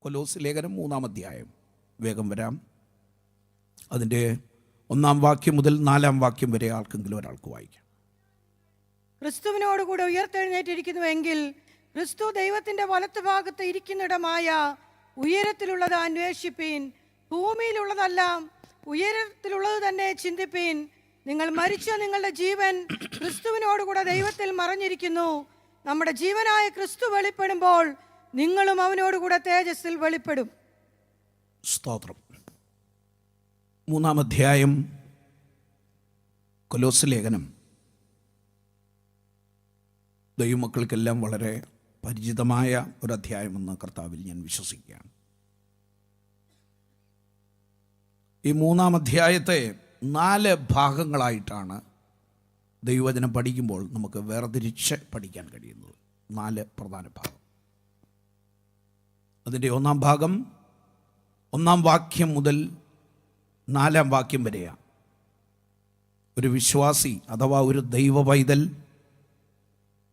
കൊലോസ് ലേഖനം 3-ാം അധ്യായം. വേഗം വരാം. അതിൻ്റെ 1-ാം വാക്യം മുതൽ 4-ാം വാക്യം വരെ ആർക്കെങ്കിലും ഒരാൾക്ക് വായിക്കാം. ക്രിസ്തുവിനോടുകൂടെ ഉയർത്തെഴുന്നേറ്റിരിക്കുന്നുവെങ്കിൽ ക്രിസ്തു ദൈവത്തിന്റെ വലത്തുഭാഗത്ത് ഇരിക്കുന്നിടമായ ഉയരത്തിലുള്ളത് അന്വേഷിപ്പീൻ. ഭൂമിയിലുള്ളതെല്ലാം ഉയരത്തിലുള്ളത് തന്നെ ചിന്തിപ്പീൻ. നിങ്ങൾ മരിച്ച നിങ്ങളുടെ ജീവൻ ക്രിസ്തുവിനോടുകൂടെ ദൈവത്തിൽ മറഞ്ഞിരിക്കുന്നു. നമ്മുടെ ജീവനായ ക്രിസ്തു വെളിപ്പെടുമ്പോൾ നിങ്ങളും അവനോടുകൂടെ തേജസ്സിൽ വെളിപ്പെടും. സ്തോത്രം. 3-ാം അധ്യായം കൊലോസ് ലേഖനം ദൈവമക്കൾക്കെല്ലാം വളരെ പരിചിതമായ ഒരു അധ്യായമെന്ന് കർത്താവിൽ ഞാൻ വിശ്വസിക്കുകയാണ്. ഈ 3-ാം അധ്യായത്തെ 4 ഭാഗങ്ങളായിട്ടാണ് ദൈവവചനം പഠിക്കുമ്പോൾ നമുക്ക് വേർതിരിച്ച് പഠിക്കാൻ കഴിയുന്നത്. 4 പ്രധാന ഭാഗം. അതിൻ്റെ 1-ാം ഭാഗം 1-ാം വാക്യം മുതൽ 4-ാം വാക്യം വരെയാണ്. ഒരു വിശ്വാസി അഥവാ ഒരു ദൈവ പൈതൽ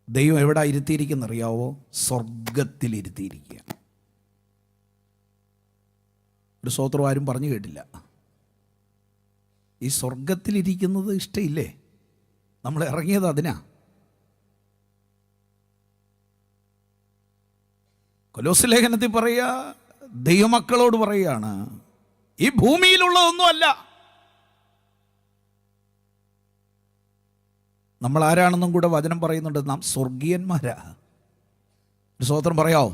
ദൈവം എവിടെ ഇരുത്തിയിരിക്കുന്നറിയാവോ? സ്വർഗത്തിലിരുത്തിയിരിക്കുക. ഒരു സ്തോത്രം ആരും പറഞ്ഞു കേട്ടില്ല. ഈ സ്വർഗത്തിലിരിക്കുന്നത് ഇഷ്ടമില്ലേ? നമ്മൾ ഇറങ്ങിയത് അതിനാ. കൊലോസ് ലേഖനത്തിൽ പറയുക, ദൈവമക്കളോട് പറയുകയാണ്, ഈ ഭൂമിയിലുള്ളതൊന്നുമല്ല. നമ്മൾ ആരാണെന്നും കൂടെ വചനം പറയുന്നുണ്ട്. നാം സ്വർഗീയന്മാരാ. ഒരു സ്തോത്രം പറയാമോ?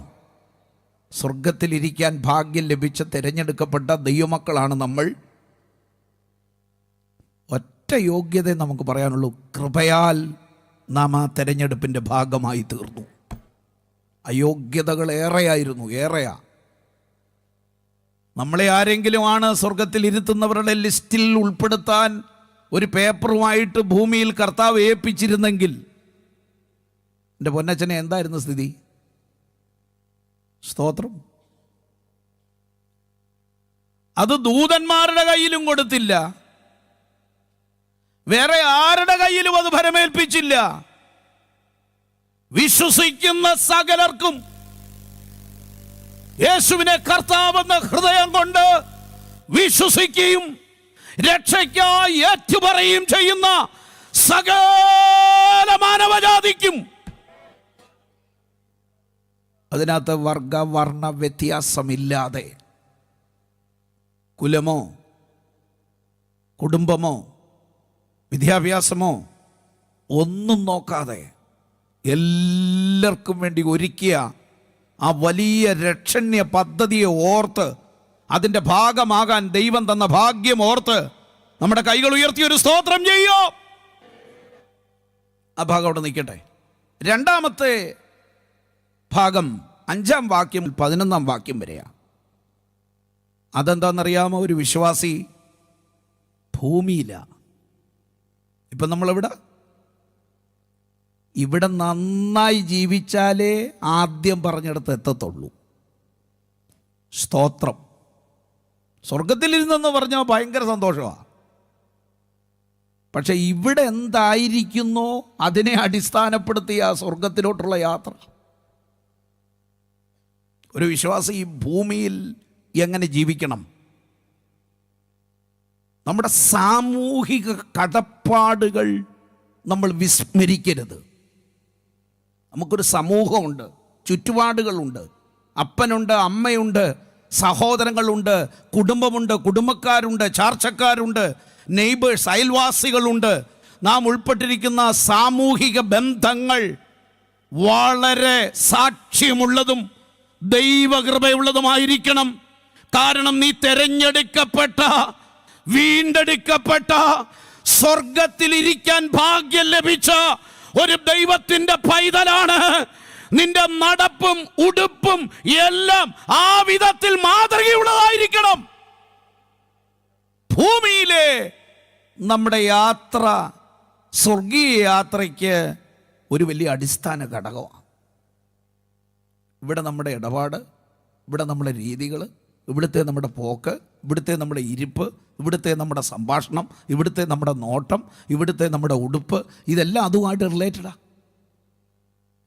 സ്വർഗത്തിലിരിക്കാൻ ഭാഗ്യം ലഭിച്ച തിരഞ്ഞെടുക്കപ്പെട്ട ദൈവമക്കളാണ് നമ്മൾ. ഒറ്റ യോഗ്യത നമുക്ക് പറയാനുള്ളൂ: കൃപയാൽ നാം ആ തെരഞ്ഞെടുപ്പിൻ്റെ ഭാഗമായി തീർന്നു. അയോഗ്യതകൾ ഏറെയായിരുന്നു, ഏറെയാ. നമ്മളെ ആരെങ്കിലുമാണ് സ്വർഗത്തിൽ ഇരുത്തുന്നവരുടെ ലിസ്റ്റിൽ ഉൾപ്പെടുത്താൻ ഒരു പേപ്പറുമായിട്ട് ഭൂമിയിൽ കർത്താവ് ഏൽപ്പിച്ചിരുന്നെങ്കിൽ എൻ്റെ പൊന്നച്ചനെ എന്തായിരുന്നു സ്ഥിതി? സ്തോത്രം. അത് ദൂതന്മാരുടെ കയ്യിലും കൊടുത്തില്ല, വേറെ ആരുടെ കയ്യിലും അത് ഭരമേൽപ്പിച്ചില്ല. വിശ്വസിക്കുന്ന സകലർക്കും യേശുവിനെ കർത്താവെന്ന ഹൃദയം കൊണ്ട് വിശ്വസിക്കുകയും രക്ഷയ്ക്കായി ഏറ്റുപറയുകയും ചെയ്യുന്ന സകല മാനവജാതിക്കും, അതിനകത്ത് വർഗവർണ്ണ വ്യത്യാസമില്ലാതെ, കുലമോ കുടുംബമോ വിദ്യാഭ്യാസമോ ഒന്നും നോക്കാതെ എല്ലാവർക്കും വേണ്ടി ഒരുക്കിയ ആ വലിയ രക്ഷണ്യ പദ്ധതിയെ ഓർത്ത്, അതിൻ്റെ ഭാഗമാകാൻ ദൈവം തന്ന ഭാഗ്യം ഓർത്ത് നമ്മുടെ കൈകൾ ഉയർത്തി ഒരു സ്തോത്രം ചെയ്യോ. ആ ഭാഗം അവിടെ നിൽക്കട്ടെ. 2-ാമത്തെ ഭാഗം 5-ാം വാക്യം 11-ാം വാക്യം വരെയാണ്. അതെന്താണെന്നറിയാമോ? ഒരു വിശ്വാസി ഭൂമിയില. ഇപ്പം ഇവിടെ നന്നായി ജീവിച്ചാലേ ആദ്യം പറഞ്ഞിടത്ത് എത്തത്തുള്ളൂ. സ്തോത്രം. സ്വർഗത്തിലിരുന്നെന്ന് പറഞ്ഞാൽ ഭയങ്കര സന്തോഷമാണ്. പക്ഷെ ഇവിടെ എന്തായിരിക്കുന്നോ അതിനെ അടിസ്ഥാനപ്പെടുത്തിയ സ്വർഗത്തിലോട്ടുള്ള യാത്ര. ഒരു വിശ്വാസി ഈ ഭൂമിയിൽ എങ്ങനെ ജീവിക്കണം? നമ്മുടെ സാമൂഹിക കടപ്പാടുകൾ നമ്മൾ വിസ്മരിക്കരുത്. നമുക്കൊരു സമൂഹമുണ്ട്, ചുറ്റുപാടുകളുണ്ട്, അപ്പനുണ്ട്, അമ്മയുണ്ട്, സഹോദരങ്ങളുണ്ട്, കുടുംബമുണ്ട്, കുടുംബക്കാരുണ്ട്, ചാർച്ചക്കാരുണ്ട്, നെയ്ബേഴ്സ്, അയൽവാസികളുണ്ട്. നാം ഉൾപ്പെട്ടിരിക്കുന്ന സാമൂഹിക ബന്ധങ്ങൾ വളരെ സാക്ഷ്യമുള്ളതും ദൈവകൃപയുള്ളതുമായിരിക്കണം. കാരണം നീ തെരഞ്ഞെടുക്കപ്പെട്ട, വീണ്ടെടുക്കപ്പെട്ട, സ്വർഗത്തിലിരിക്കാൻ ഭാഗ്യം ലഭിച്ച ഒരു ദൈവത്തിന്റെ പൈതലാണ്. നിന്റെ നടപ്പും ഉടുപ്പും എല്ലാം ആ വിധത്തിൽ മാതൃകയുള്ളതായിരിക്കണം. ഭൂമിയിലെ നമ്മുടെ യാത്ര സ്വർഗീയ യാത്രയ്ക്ക് ഒരു വലിയ അടിസ്ഥാന ഘടകമാണ്. ഇവിടെ നമ്മുടെ ഇടപാട്, ഇവിടെ നമ്മുടെ രീതികൾ, ഇവിടുത്തെ നമ്മുടെ പോക്ക്, ഇവിടുത്തെ നമ്മുടെ ഇരിപ്പ്, ഇവിടുത്തെ നമ്മുടെ സംഭാഷണം, ഇവിടുത്തെ നമ്മുടെ നോട്ടം, ഇവിടുത്തെ നമ്മുടെ ഉടുപ്പ്, ഇതെല്ലാം അതുമായിട്ട് റിലേറ്റഡാണ്.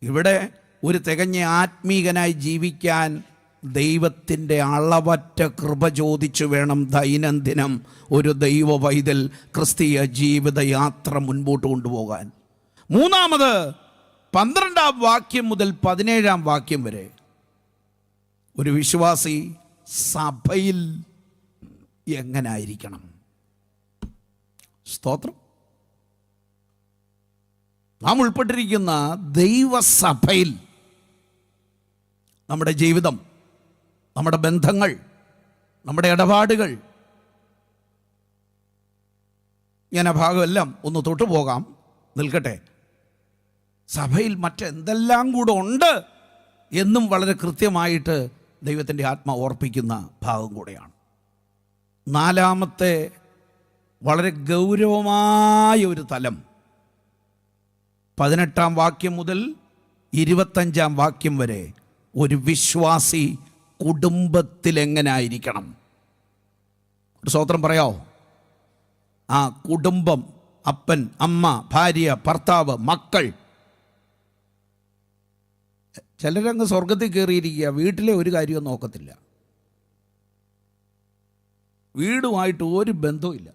ഇവിടെ ഒരു തികഞ്ഞ ആത്മീകനായി ജീവിക്കാൻ ദൈവത്തിൻ്റെ അളവറ്റ കൃപ ചോദിച്ചു വേണം ദൈനംദിനം ഒരു ദൈവ പൈതൽ ക്രിസ്തീയ ജീവിതയാത്ര മുൻപോട്ട് കൊണ്ടുപോകാൻ. മൂന്നാമത് 12-ാം വാക്യം മുതൽ 17-ാം വാക്യം വരെ ഒരു വിശ്വാസി സഭയിൽ എങ്ങനായിരിക്കണം? സ്തോത്രം. നാം ഉൾപ്പെട്ടിരിക്കുന്ന ദൈവസഭയിൽ നമ്മുടെ ജീവിതം, നമ്മുടെ ബന്ധങ്ങൾ, നമ്മുടെ ഇടപാടുകൾ, ഇങ്ങനെ ഭാഗമെല്ലാം ഒന്ന് തൊട്ടുപോകാം, നിൽക്കട്ടെ. സഭയിൽ മറ്റെന്തെല്ലാം കൂടെ ഉണ്ട് എന്നും വളരെ കൃത്യമായിട്ട് ദൈവത്തിൻ്റെ ആത്മാവ് ഓർപ്പിക്കുന്ന ഭാഗം കൂടെയാണ്. നാലാമത്തെ വളരെ ഗൗരവമായ ഒരു തലം 18-ാം വാക്യം മുതൽ 25-ാം വാക്യം വരെ ഒരു വിശ്വാസി കുടുംബത്തിൽ എങ്ങനായിരിക്കണം? ഒരു സ്തോത്രം പറയാമോ? ആ കുടുംബം, അപ്പൻ, അമ്മ, ഭാര്യ, ഭർത്താവ്, മക്കൾ. ചിലരങ്ങ് സ്വർഗത്തിൽ കയറിയിരിക്കുക, വീട്ടിലെ ഒരു കാര്യവും നോക്കത്തില്ല, വീടുമായിട്ട് ഒരു ബന്ധവുമില്ല.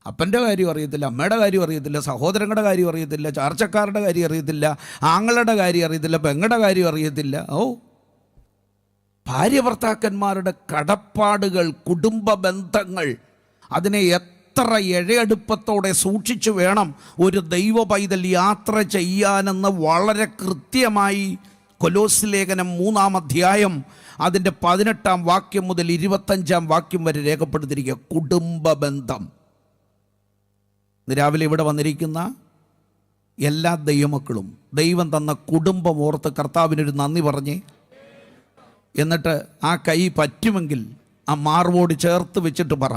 അപ്പൻ്റെ കാര്യം അറിയത്തില്ല, അമ്മയുടെ കാര്യം അറിയത്തില്ല, സഹോദരങ്ങളുടെ കാര്യം അറിയത്തില്ല, ചാർച്ചക്കാരുടെ കാര്യം അറിയത്തില്ല, ആങ്ങളുടെ കാര്യം അറിയത്തില്ല, പെങ്ങളുടെ കാര്യം അറിയത്തില്ല. ഭാര്യ ഭർത്താക്കന്മാരുടെ കടപ്പാടുകൾ, കുടുംബ ബന്ധങ്ങൾ, അതിനെ എത്ര ഇഴയെടുപ്പത്തോടെ സൂക്ഷിച്ചു വേണം ഒരു ദൈവ പൈതൽ യാത്ര ചെയ്യാനെന്ന് വളരെ കൃത്യമായി കൊലോസ്യ ലേഖനം 3-ാം അധ്യായം അതിൻ്റെ 18-ാം വാക്യം മുതൽ 25-ാം വാക്യം വരെ രേഖപ്പെടുത്തിയിരിക്കുക. കുടുംബ ബന്ധം. രാവിലെ ഇവിടെ വന്നിരിക്കുന്ന എല്ലാ ദൈവമക്കളും ദൈവം തന്ന കുടുംബം ഓർത്ത് കർത്താവിനൊരു നന്ദി പറഞ്ഞ്, എന്നിട്ട് ആ കൈ പറ്റുമെങ്കിൽ ആ മാർവോട് ചേർത്ത് വെച്ചിട്ട് പറ,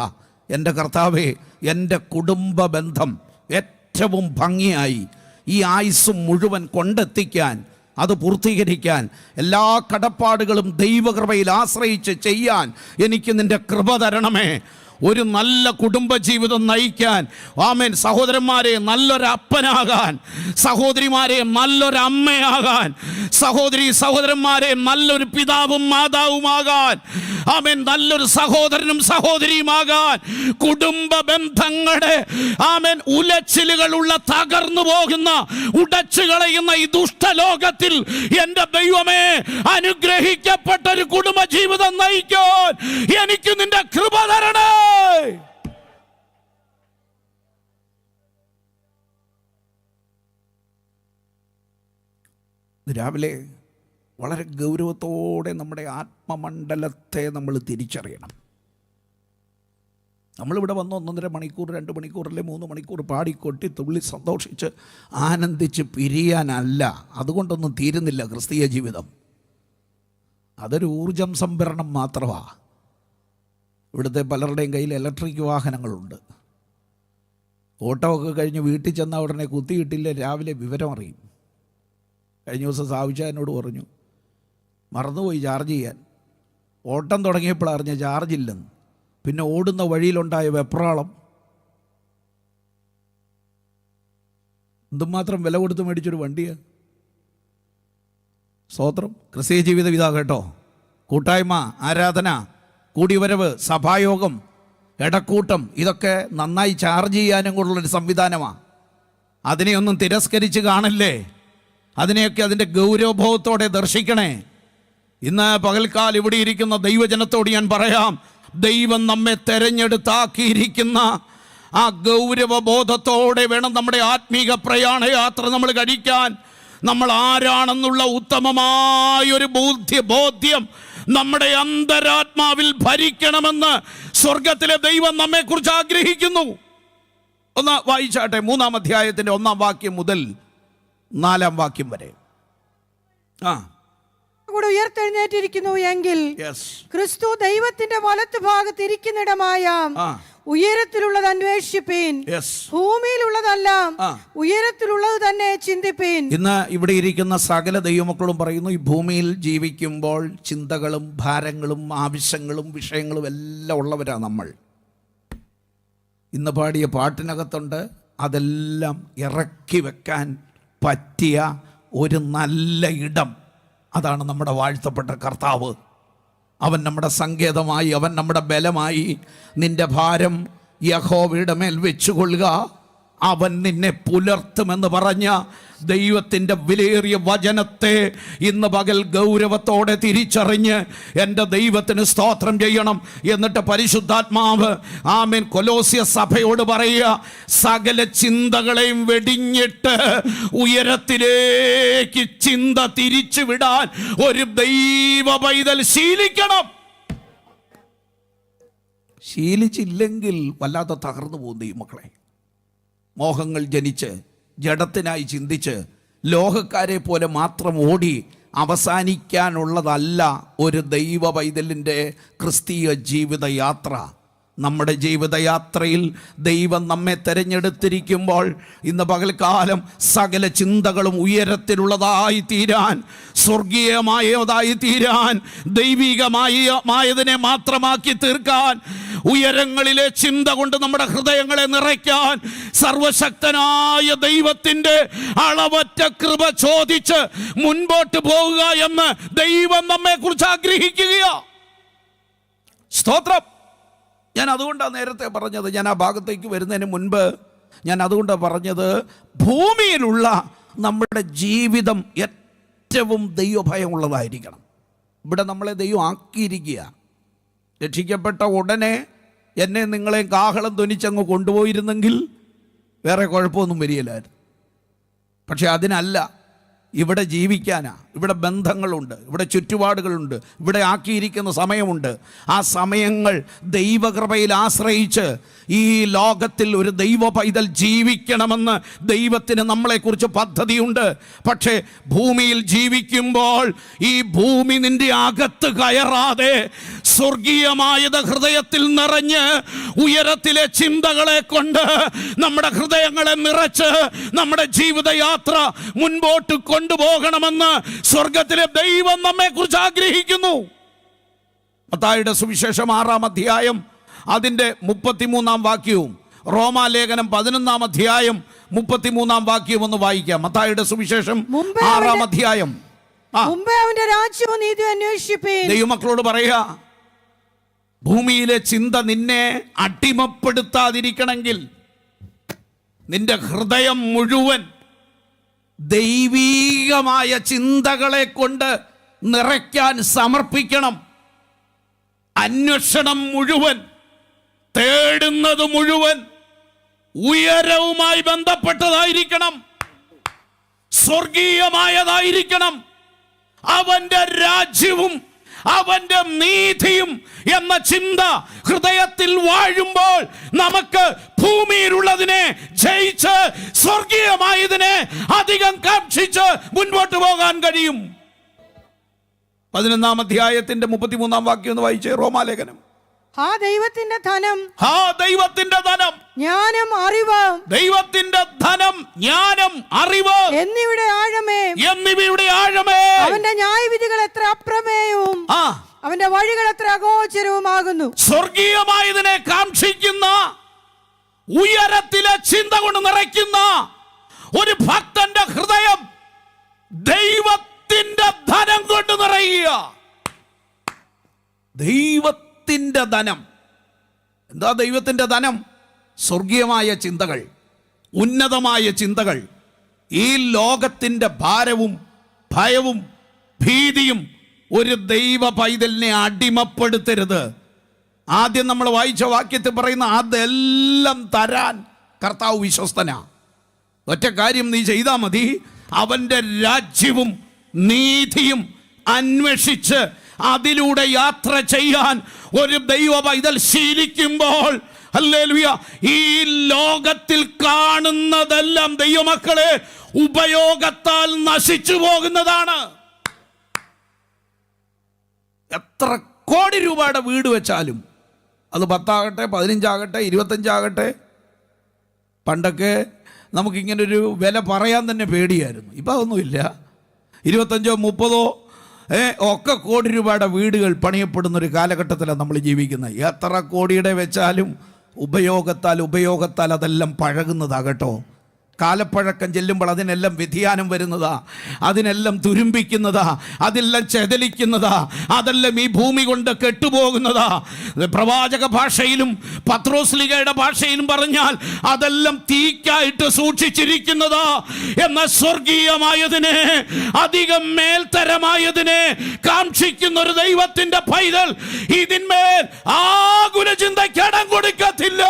എൻ്റെ കർത്താവേ, എൻ്റെ കുടുംബ ബന്ധം ഏറ്റവും ഭംഗിയായി ഈ ആയുസ്സും മുഴുവൻ കൊണ്ടെത്തിക്കാൻ, അത് പൂർത്തീകരിക്കാൻ, എല്ലാ കടപ്പാടുകളും ദൈവകൃപയിൽ ആശ്രയിച്ച് ചെയ്യാൻ എനിക്ക് നിൻ്റെ കൃപ തരണമേ. ഒരു നല്ല കുടുംബജീവിതം നയിക്കാൻ, ആമേൻ, സഹോദരന്മാരെ നല്ലൊരു അപ്പനാകാൻ, സഹോദരിമാരെ നല്ലൊരു അമ്മയാകാൻ, സഹോദരന്മാരെ നല്ലൊരു പിതാവും മാതാവുമാകാൻ, ആമേൻ, നല്ലൊരു സഹോദരനും സഹോദരിയുമാകാൻ. കുടുംബ ബന്ധങ്ങളുടെ ആമേൻ ഉലച്ചിലുകളുള്ള, തകർന്നു പോകുന്ന, ഉടച്ചു കളയുന്ന ഈ ദുഷ്ടലോകത്തിൽ എൻ്റെ ദൈവമേ, അനുഗ്രഹിക്കപ്പെട്ട ഒരു കുടുംബജീവിതം നയിക്കാൻ എനിക്ക് നിന്റെ കൃപ തരണേ. രാവിലെ വളരെ ഗൗരവത്തോടെ നമ്മുടെ ആത്മമണ്ഡലത്തെ നമ്മൾ തിരിച്ചറിയണം. നമ്മളിവിടെ വന്ന് 1.5 മണിക്കൂർ, 2 മണിക്കൂർ, അല്ലെ 3 മണിക്കൂർ പാടിക്കൊട്ടി തുള്ളി സന്തോഷിച്ച് ആനന്ദിച്ച് പിരിയാനല്ല. അതുകൊണ്ടൊന്നും തീരുന്നില്ല ക്രിസ്തീയ ജീവിതം. അതൊരു ഊർജം സംഭരണം മാത്രമാണ്. ഇവിടുത്തെ പലരുടെയും കയ്യിൽ ഇലക്ട്രിക് വാഹനങ്ങളുണ്ട്. ഓട്ടമൊക്കെ കഴിഞ്ഞ് വീട്ടിൽ ചെന്നാൽ ഉടനെ കുത്തിയിട്ടില്ല, രാവിലെ വിവരം അറിയും. കഴിഞ്ഞ ദിവസം സാവിച്ചാനോട് പറഞ്ഞു, മറന്നുപോയി ചാർജ് ചെയ്യാൻ. ഓട്ടം തുടങ്ങിയപ്പോൾ അറിഞ്ഞ ചാർജ് ഇല്ലെന്ന്. പിന്നെ ഓടുന്ന വഴിയിലുണ്ടായ വെപ്രാളം. എന്തുമാത്രം വില കൊടുത്ത് മേടിച്ചൊരു വണ്ടിയാണ്. സ്തോത്രം. ക്രിസ്തീയ ജീവിതം ഇതാ കേട്ടോ. കൂട്ടായ്മ, ആരാധന, കൂടിവരവ്, സഭായോഗം, ഇടക്കൂട്ടം, ഇതൊക്കെ നന്നായി ചാർജ് ചെയ്യാനും കൂടെയുള്ളൊരു സംവിധാനമാണ്. അതിനെയൊന്നും തിരസ്കരിച്ച് കാണല്ലേ. അതിനെയൊക്കെ അതിൻ്റെ ഗൗരവബോധത്തോടെ ദർശിക്കണേ. ഇന്ന് പകൽക്കാൽ ഇവിടെ ഇരിക്കുന്ന ദൈവജനത്തോട് ഞാൻ പറയാം, ദൈവം നമ്മെ തെരഞ്ഞെടുത്താക്കിയിരിക്കുന്ന ആ ഗൗരവബോധത്തോടെ വേണം നമ്മുടെ ആത്മീക പ്രയാണയാത്ര നമ്മൾ കഴിക്കാൻ. നമ്മൾ ആരാണെന്നുള്ള ഉത്തമമായൊരു ബോധ്യം നമ്മുടെ അന്തരാത്മാവിൽ ഭരിക്കണമെന്ന് സ്വർഗത്തിലെ ദൈവം നമ്മെക്കുറിച്ച് ആഗ്രഹിക്കുന്നു. ഒന്ന് വായിച്ചാട്ടെ, 3-ാം അധ്യായത്തിൻ്റെ 1-ാം വാക്യം മുതൽ 4-ാം വാക്യം വരെ. കൂടെ ഉയർത്തെഴുന്നേറ്റിരിക്കുന്നു എങ്കിൽ ക്രിസ്തു ദൈവത്തിന്റെ വലത്ത് ഭാഗത്ത് ഇരിക്കുന്നിടമായ ഉയരത്തിലുള്ളത് അന്വേഷിപ്പീൻ, ഭൂമിയിലുള്ളതെല്ലാം ഉയരത്തിലുള്ളത് തന്നെ ചിന്തിപ്പീൻ. ഇന്ന് ഇവിടെ ഇരിക്കുന്ന സകല ദൈവമക്കളും പറയുന്നു, ഈ ഭൂമിയിൽ ജീവിക്കുമ്പോൾ ചിന്തകളും ഭാരങ്ങളും ആവശ്യങ്ങളും വിഷയങ്ങളും എല്ലാം ഉള്ളവരാ നമ്മൾ. ഇന്ന് പാടിയ പാട്ടിനകത്തുണ്ട്, അതെല്ലാം ഇറക്കി വെക്കാൻ പറ്റിയ ഒരു നല്ല ഇടം അതാണ് നമ്മുടെ വാഴ്ത്തപ്പെട്ട കർത്താവ്. അവൻ നമ്മുടെ സങ്കേതമായി, അവൻ നമ്മുടെ ബലമായി. നിന്റെ ഭാരം യഹോവയുടെ മേൽ വെച്ചുകൊള്ളുക, അവൻ നിന്നെ പുലർത്തുമെന്ന് പറഞ്ഞ ദൈവത്തിൻ്റെ വിലയേറിയ വചനത്തെ ഇന്ന് പകൽ ഗൗരവത്തോടെ തിരിച്ചറിഞ്ഞ് എൻ്റെ ദൈവത്തിന് സ്തോത്രം ചെയ്യണം. എന്നിട്ട് പരിശുദ്ധാത്മാവ് ആമേൻ കൊലോസ്യ സഭയോട് പറയുക, സകല ചിന്തകളെയും വെടിഞ്ഞിട്ട് ഉയരത്തിലേക്ക് ചിന്ത തിരിച്ചു വിടാൻ ഒരു ദൈവ പൈതൽ ശീലിക്കണം. ശീലിച്ചില്ലെങ്കിൽ വല്ലാതെ തകർന്നു പോകും ഈ മക്കളെ. മോഹങ്ങൾ ജനിച്ച് ജഡത്തിനായി ചിന്തിച്ച് ലോകക്കാരെ പോലെ മാത്രം ഓടി അവസാനിക്കാനുള്ളതല്ല ഒരു ദൈവ പൈതലിൻ്റെ ക്രിസ്തീയ ജീവിതയാത്ര. നമ്മുടെ ജീവിതയാത്രയിൽ ദൈവം നമ്മെ തിരഞ്ഞെടുത്തിരിക്കുമ്പോൾ ഇന്ന് പകൽക്കാലം സകല ചിന്തകളും ഉയരത്തിലുള്ളതായി തീരാൻ, സ്വർഗീയമായതായി തീരാൻ, ദൈവികമായതിനെ മാത്രമാക്കി തീർക്കാൻ, ഉയരങ്ങളിലെ ചിന്ത കൊണ്ട് നമ്മുടെ ഹൃദയങ്ങളെ നിറയ്ക്കാൻ സർവശക്തനായ ദൈവത്തിൻ്റെ അളവറ്റ കൃപ ചോദിച്ച് മുൻപോട്ട് പോവുക എന്ന് ദൈവം നമ്മെക്കുറിച്ച് ആഗ്രഹിക്കുകയാ. സ്തോത്രം. ഞാൻ അതുകൊണ്ടാണ് നേരത്തെ പറഞ്ഞത്, ഞാൻ ആ ഭാഗത്തേക്ക് വരുന്നതിന് മുൻപ് ഞാൻ അതുകൊണ്ടാണ് പറഞ്ഞത്, ഭൂമിയിലുള്ള നമ്മുടെ ജീവിതം ഏറ്റവും ദൈവഭയമുള്ളതായിരിക്കണം. ഇവിടെ നമ്മളെ ദൈവം ആക്കിയിരിക്കുക. രക്ഷിക്കപ്പെട്ട ഉടനെ എന്നെ നിങ്ങളെ കാഹളം ധ്വനിച്ചങ്ങ് കൊണ്ടുപോയിരുന്നെങ്കിൽ വേറെ കുഴപ്പമൊന്നും വരികയില്ലായിരുന്നു. പക്ഷെ അതിനല്ല, ഇവിടെ ജീവിക്കാനാ. ഇവിടെ ബന്ധങ്ങളുണ്ട്, ഇവിടെ ചുറ്റുപാടുകളുണ്ട്, ഇവിടെ ആക്കിയിരിക്കുന്ന സമയമുണ്ട്. ആ സമയങ്ങൾ ദൈവകൃപയിൽ ആശ്രയിച്ച് ഈ ലോകത്തിൽ ഒരു ദൈവ പൈതൽ ജീവിക്കണമെന്ന് ദൈവത്തിന് നമ്മളെക്കുറിച്ച് പദ്ധതിയുണ്ട്. പക്ഷേ ഭൂമിയിൽ ജീവിക്കുമ്പോൾ ഈ ഭൂമി നിന്റെ അകത്ത് കയറാതെ സ്വർഗീയമായത് ഹൃദയത്തിൽ നിറഞ്ഞ് ഉയരത്തിലെ ചിന്തകളെ കൊണ്ട് നമ്മുടെ ഹൃദയങ്ങളെ നിറച്ച് നമ്മുടെ ജീവിതയാത്ര മുൻപോട്ട് കൊണ്ടുപോകണമെന്ന് സ്വർഗത്തിലെ ദൈവം നമ്മെ കുറിച്ച് ആഗ്രഹിക്കുന്നു. മത്തായിയുടെ സുവിശേഷം 6-ാം അധ്യായം അതിൻ്റെ 33-ാം വാക്യവും റോമാലേഖനം 11-ാം അധ്യായം 33-ാം വാക്യവും ഒന്ന് വായിക്കാം. മത്തായിയുടെ സുവിശേഷം 6-ാം അധ്യായം. അവന്റെ രാജ്യവും നീതിയും അന്വേഷിപ്പീൻ. ദൈവമക്കളോട് പറയുക, ഭൂമിയിലെ ചിന്ത നിന്നെ അടിമപ്പെടുത്താതിരിക്കണമെങ്കിൽ നിന്റെ ഹൃദയം മുഴുവൻ ദൈവീകമായ ചിന്തകളെ കൊണ്ട് നിറയ്ക്കാൻ സമർപ്പിക്കണം. അന്വേഷണം മുഴുവൻ, തേടുന്നത് മുഴുവൻ ഉയരവുമായി ബന്ധപ്പെട്ടതായിരിക്കണം, സ്വർഗീയമായതായിരിക്കണം. അവന്റെ രാജ്യവും അവന്റെ നീതിയും എന്ന ചിന്ത ഹൃദയത്തിൽ വാഴുമ്പോൾ നമുക്ക് ഭൂമിയിലുള്ളതിനെ ജയിച്ച് സ്വർഗീയമായതിനെ അധികം കാക്ഷിച്ച് മുൻപോട്ട് പോകാൻ കഴിയും. 11-ാം അധ്യായത്തിന്റെ 33-ാം വാക്യം ഒന്ന് വായിച്ചേ. റോമാലേഖനം. ദൈവത്തിന്റെ ധനം, ദൈവത്തിന്റെ ധനം, ജ്ഞാനം, അറിവ്, ദൈവത്തിന്റെ ധനം, ജ്ഞാനം, അറിവ് എന്നിവയുടെ ആഴമേ, അവന്റെ ന്യായവിധികൾ എത്ര അപ്രമേയവും അവന്റെ വഴികൾ എത്ര അഗോചരവുമാകുന്നു. സ്വർഗീയമായതിനെ കാക്ഷിക്കുന്ന, ഉയരത്തിലെ ചിന്ത കൊണ്ട് നിറയ്ക്കുന്ന ഒരു ഭക്തന്റെ ഹൃദയം ദൈവത്തിന്റെ ധനം കൊണ്ട് നിറയുക. ദൈവത്തിന്റെ ധനം. എന്താ ദൈവത്തിന്റെ ധനം? സ്വർഗീയമായ ചിന്തകൾ, ഉന്നതമായ ചിന്തകൾ. ഈ ലോകത്തിന്റെ ഭാരവും ഭയവും ഭീതിയും ഒരു ദൈവ പൈതലിനെ അടിമപ്പെടുത്തരുത്. ആദ്യം നമ്മൾ വായിച്ച വാക്യത്തിൽ പറയുന്ന അതെല്ലാം തരാൻ കർത്താവ് വിശ്വസ്തനാ. ഒറ്റ കാര്യം നീ ചെയ്താൽ മതി, അവന്റെ രാജ്യവും നീതിയും അന്വേഷിച്ച് അതിലൂടെ യാത്ര ചെയ്യാൻ ഒരു ദൈവ പൈതൽ ശീലിക്കുമ്പോൾ, ഹല്ലേലൂയ, ഈ ലോകത്തിൽ കാണുന്നതെല്ലാം ദൈവമക്കളെ ഉപയോഗത്താൽ നശിച്ചു പോകുന്നതാണ്. എത്ര കോടി രൂപയുടെ വീട് വെച്ചാലും, അത് 10 15 25 പണ്ടൊക്കെ നമുക്കിങ്ങനൊരു വില പറയാൻ തന്നെ പേടിയായിരുന്നു. ഇപ്പം അതൊന്നുമില്ല. 25 30 ഒക്കെ കോടി രൂപയുടെ വീടുകൾ പണിയപ്പെടുന്നൊരു കാലഘട്ടത്തിലാണ് നമ്മൾ ജീവിക്കുന്നത്. എത്ര കോടിയുടെ വെച്ചാലും ഉപയോഗത്താൽ അതെല്ലാം പഴകുന്നതാകട്ടോ. കാലപ്പഴക്കം ചെല്ലുമ്പോൾ അതിനെല്ലാം വ്യതിയാനം വരുന്നതാ, അതിനെല്ലാം തുരുമ്പിക്കുന്നതാ, അതെല്ലാം ചെതലിക്കുന്നതാ, അതെല്ലാം ഈ ഭൂമി കൊണ്ട് കെട്ടുപോകുന്നതാ. പ്രവാചക ഭാഷയിലും പത്രോസ്ലിഗയുടെ ഭാഷയിലും പറഞ്ഞാൽ അതെല്ലാം തീക്കായിട്ട് സൂക്ഷിച്ചിരിക്കുന്നതാ. എന്ന സ്വർഗീയമായതിനെ, അധികം മേൽത്തരമായതിനെ കാക്ഷിക്കുന്ന ഒരു ദൈവത്തിന്റെ പൈതൽ ഇതിന്മേൽ ആകുല ചിന്തയ്ക്ക് ഇടം കൊടുക്കത്തില്ല.